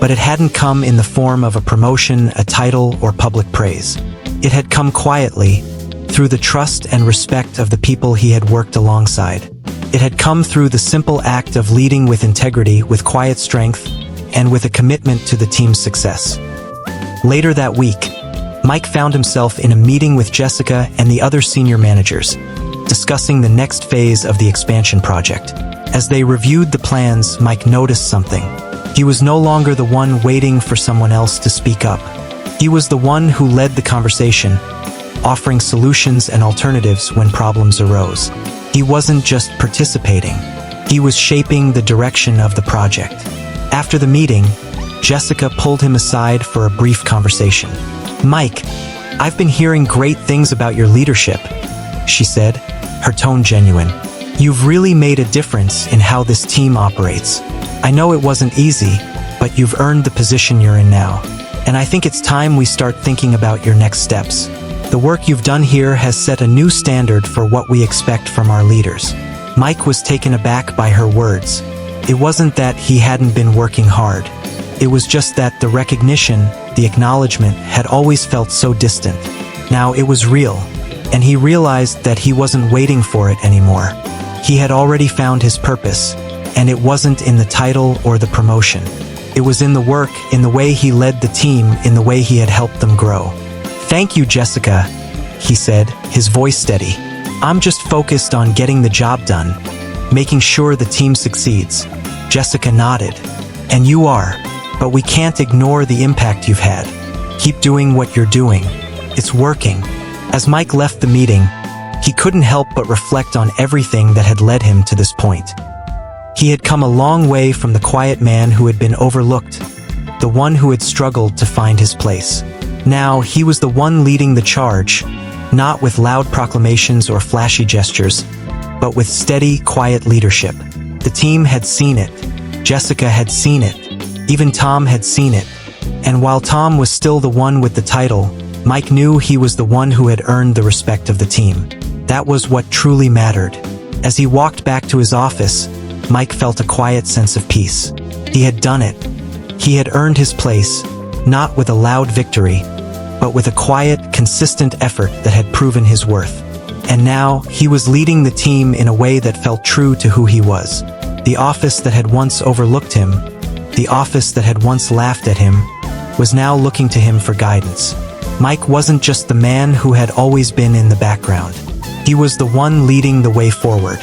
but it hadn't come in the form of a promotion, a title, or public praise. It had come quietly, through the trust and respect of the people he had worked alongside. It had come through the simple act of leading with integrity, with quiet strength, and with a commitment to the team's success. Later that week, Mike found himself in a meeting with Jessica and the other senior managers, discussing the next phase of the expansion project. As they reviewed the plans, Mike noticed something. He was no longer the one waiting for someone else to speak up. He was the one who led the conversation, offering solutions and alternatives when problems arose. He wasn't just participating. He was shaping the direction of the project. After the meeting, Jessica pulled him aside for a brief conversation. "Mike, I've been hearing great things about your leadership," she said, her tone genuine. "You've really made a difference in how this team operates. I know it wasn't easy, but you've earned the position you're in now. And I think it's time we start thinking about your next steps. The work you've done here has set a new standard for what we expect from our leaders." Mike was taken aback by her words. It wasn't that he hadn't been working hard. It was just that the recognition, the acknowledgement, had always felt so distant. Now it was real, and he realized that he wasn't waiting for it anymore. He had already found his purpose, and it wasn't in the title or the promotion. It was in the work, in the way he led the team, in the way he had helped them grow. "Thank you, Jessica," he said, his voice steady. "I'm just focused on getting the job done, making sure the team succeeds." Jessica nodded. "And you are, but we can't ignore the impact you've had. Keep doing what you're doing. It's working." As Mike left the meeting, he couldn't help but reflect on everything that had led him to this point. He had come a long way from the quiet man who had been overlooked, the one who had struggled to find his place. Now he was the one leading the charge, not with loud proclamations or flashy gestures, but with steady, quiet leadership. The team had seen it. Jessica had seen it. Even Tom had seen it. And while Tom was still the one with the title, Mike knew he was the one who had earned the respect of the team. That was what truly mattered. As he walked back to his office, Mike felt a quiet sense of peace. He had done it. He had earned his place, not with a loud victory, but with a quiet, consistent effort that had proven his worth. And now, he was leading the team in a way that felt true to who he was. The office that had once overlooked him, the office that had once laughed at him, was now looking to him for guidance. Mike wasn't just the man who had always been in the background. He was the one leading the way forward.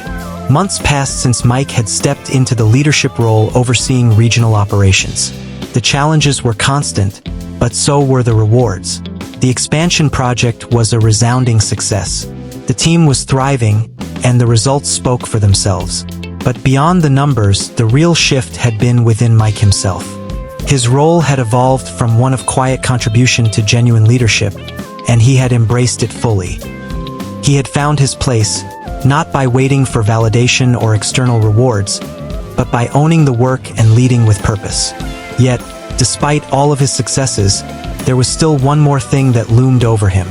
Months passed since Mike had stepped into the leadership role overseeing regional operations. The challenges were constant, but so were the rewards. The expansion project was a resounding success. The team was thriving, and the results spoke for themselves. But beyond the numbers, the real shift had been within Mike himself. His role had evolved from one of quiet contribution to genuine leadership, and he had embraced it fully. He had found his place, not by waiting for validation or external rewards, but by owning the work and leading with purpose. Yet, despite all of his successes, there was still one more thing that loomed over him.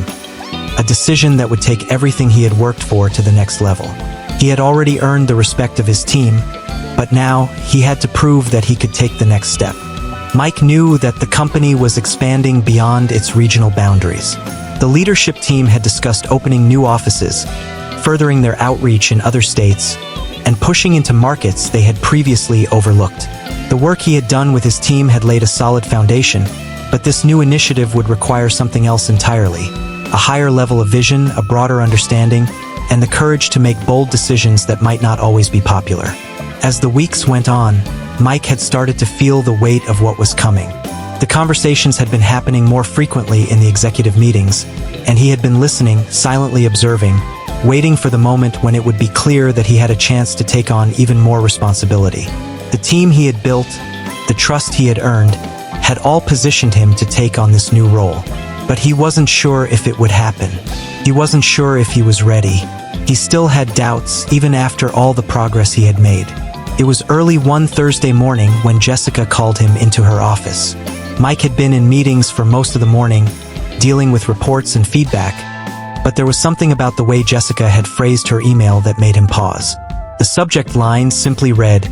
A decision that would take everything he had worked for to the next level. He had already earned the respect of his team, but now he had to prove that he could take the next step. Mike knew that the company was expanding beyond its regional boundaries. The leadership team had discussed opening new offices, furthering their outreach in other states, and pushing into markets they had previously overlooked. The work he had done with his team had laid a solid foundation, but this new initiative would require something else entirely. A higher level of vision, a broader understanding, and the courage to make bold decisions that might not always be popular. As the weeks went on, Mike had started to feel the weight of what was coming. The conversations had been happening more frequently in the executive meetings, and he had been listening, silently observing, waiting for the moment when it would be clear that he had a chance to take on even more responsibility. The team he had built, the trust he had earned, had all positioned him to take on this new role. But he wasn't sure if it would happen. He wasn't sure if he was ready. He still had doubts, even after all the progress he had made. It was early one Thursday morning when Jessica called him into her office. Mike had been in meetings for most of the morning, dealing with reports and feedback, but there was something about the way Jessica had phrased her email that made him pause. The subject line simply read,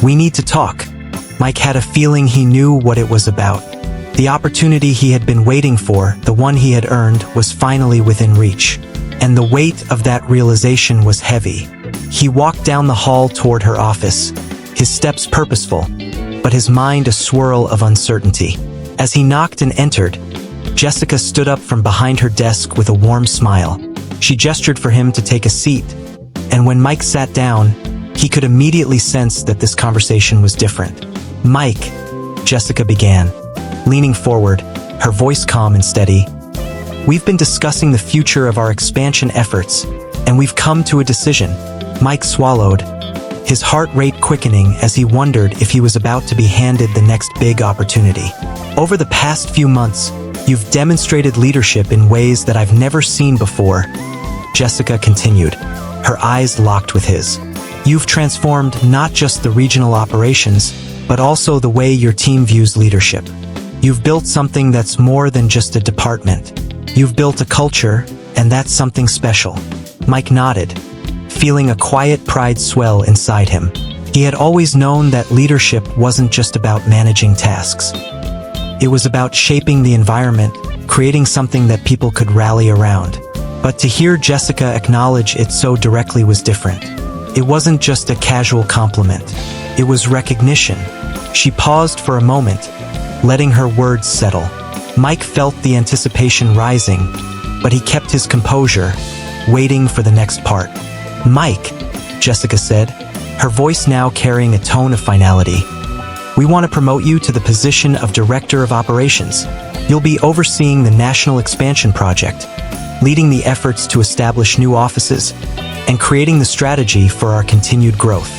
"We need to talk." Mike had a feeling he knew what it was about. The opportunity he had been waiting for, the one he had earned, was finally within reach. And the weight of that realization was heavy. He walked down the hall toward her office, his steps purposeful, but his mind a swirl of uncertainty. As he knocked and entered, Jessica stood up from behind her desk with a warm smile. She gestured for him to take a seat, and when Mike sat down, he could immediately sense that this conversation was different. "Mike," Jessica began, leaning forward, her voice calm and steady, "we've been discussing the future of our expansion efforts, and we've come to a decision." Mike swallowed, his heart rate quickening as he wondered if he was about to be handed the next big opportunity. "Over the past few months, you've demonstrated leadership in ways that I've never seen before," Jessica continued, her eyes locked with his. "You've transformed not just the regional operations, but also the way your team views leadership. You've built something that's more than just a department. You've built a culture, and that's something special." Mike nodded, feeling a quiet pride swell inside him. He had always known that leadership wasn't just about managing tasks. It was about shaping the environment, creating something that people could rally around. But to hear Jessica acknowledge it so directly was different. It wasn't just a casual compliment. It was recognition. She paused for a moment, letting her words settle. Mike felt the anticipation rising, but he kept his composure, waiting for the next part. "Mike," Jessica said, her voice now carrying a tone of finality, "we want to promote you to the position of Director of Operations. You'll be overseeing the National Expansion Project, leading the efforts to establish new offices, and creating the strategy for our continued growth.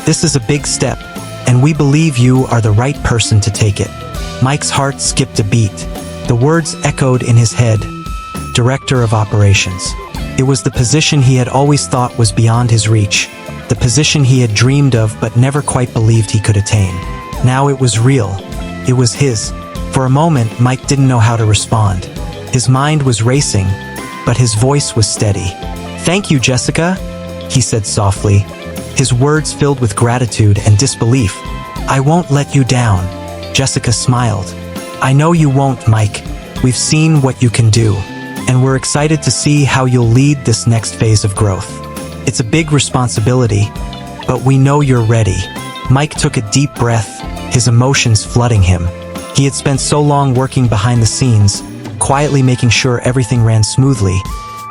This is a big step, and we believe you are the right person to take it." Mike's heart skipped a beat. The words echoed in his head, Director of Operations. It was the position he had always thought was beyond his reach, the position he had dreamed of but never quite believed he could attain. Now it was real. It was his. For a moment, Mike didn't know how to respond. His mind was racing, but his voice was steady. "Thank you, Jessica," he said softly, his words filled with gratitude and disbelief. "I won't let you down." Jessica smiled. "I know you won't, Mike. We've seen what you can do, and we're excited to see how you'll lead this next phase of growth. It's a big responsibility, but we know you're ready." Mike took a deep breath, his emotions flooding him. He had spent so long working behind the scenes, quietly making sure everything ran smoothly,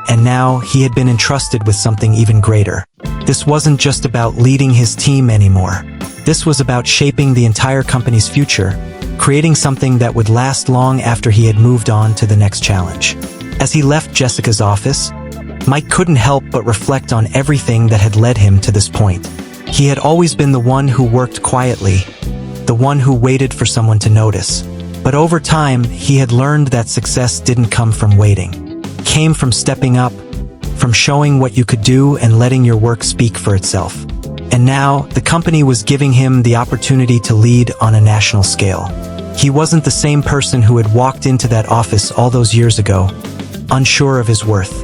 and now he had been entrusted with something even greater. This wasn't just about leading his team anymore. This was about shaping the entire company's future, creating something that would last long after he had moved on to the next challenge. As he left Jessica's office, Mike couldn't help but reflect on everything that had led him to this point. He had always been the one who worked quietly, the one who waited for someone to notice. But over time, he had learned that success didn't come from waiting. It came from stepping up, from showing what you could do and letting your work speak for itself. And now, the company was giving him the opportunity to lead on a national scale. He wasn't the same person who had walked into that office all those years ago, unsure of his worth.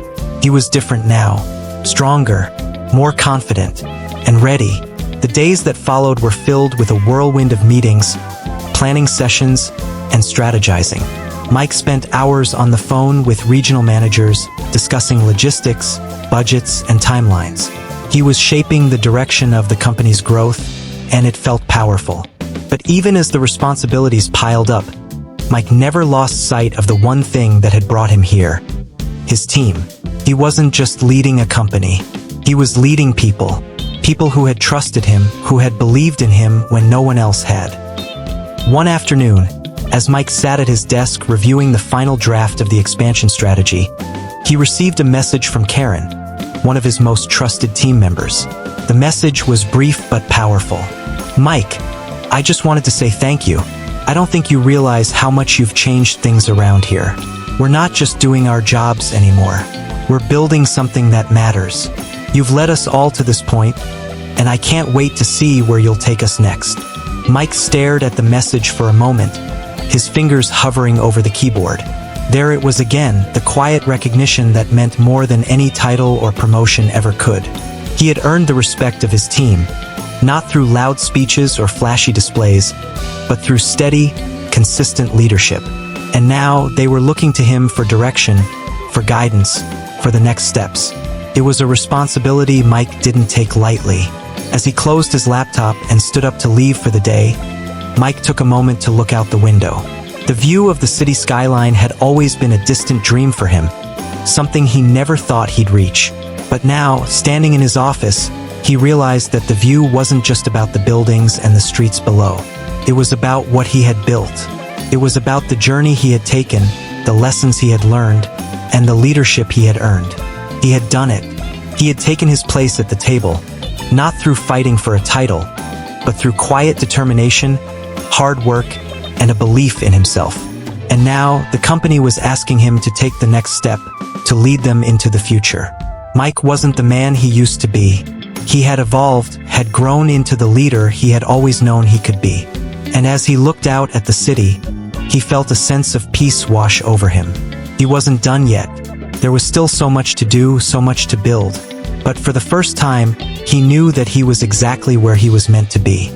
He was different now, stronger, more confident, and ready. The days that followed were filled with a whirlwind of meetings, planning sessions, and strategizing. Mike spent hours on the phone with regional managers, discussing logistics, budgets, and timelines. He was shaping the direction of the company's growth, and it felt powerful. But even as the responsibilities piled up, Mike never lost sight of the one thing that had brought him here: his team. He wasn't just leading a company. He was leading people. People who had trusted him, who had believed in him when no one else had. One afternoon, as Mike sat at his desk reviewing the final draft of the expansion strategy, he received a message from Karen, one of his most trusted team members. The message was brief but powerful. "Mike, I just wanted to say thank you. I don't think you realize how much you've changed things around here. We're not just doing our jobs anymore. We're building something that matters. You've led us all to this point, and I can't wait to see where you'll take us next." Mike stared at the message for a moment, his fingers hovering over the keyboard. There it was again, the quiet recognition that meant more than any title or promotion ever could. He had earned the respect of his team, not through loud speeches or flashy displays, but through steady, consistent leadership. And now they were looking to him for direction, for guidance, for the next steps. It was a responsibility Mike didn't take lightly. As he closed his laptop and stood up to leave for the day, Mike took a moment to look out the window. The view of the city skyline had always been a distant dream for him, something he never thought he'd reach. But now, standing in his office, he realized that the view wasn't just about the buildings and the streets below. It was about what he had built. It was about the journey he had taken, the lessons he had learned, and the leadership he had earned. He had done it. He had taken his place at the table, not through fighting for a title, but through quiet determination, hard work, and a belief in himself. And now, the company was asking him to take the next step, to lead them into the future. Mike wasn't the man he used to be. He had evolved, had grown into the leader he had always known he could be. And as he looked out at the city, he felt a sense of peace wash over him. He wasn't done yet. There was still so much to do, so much to build. But for the first time, he knew that he was exactly where he was meant to be.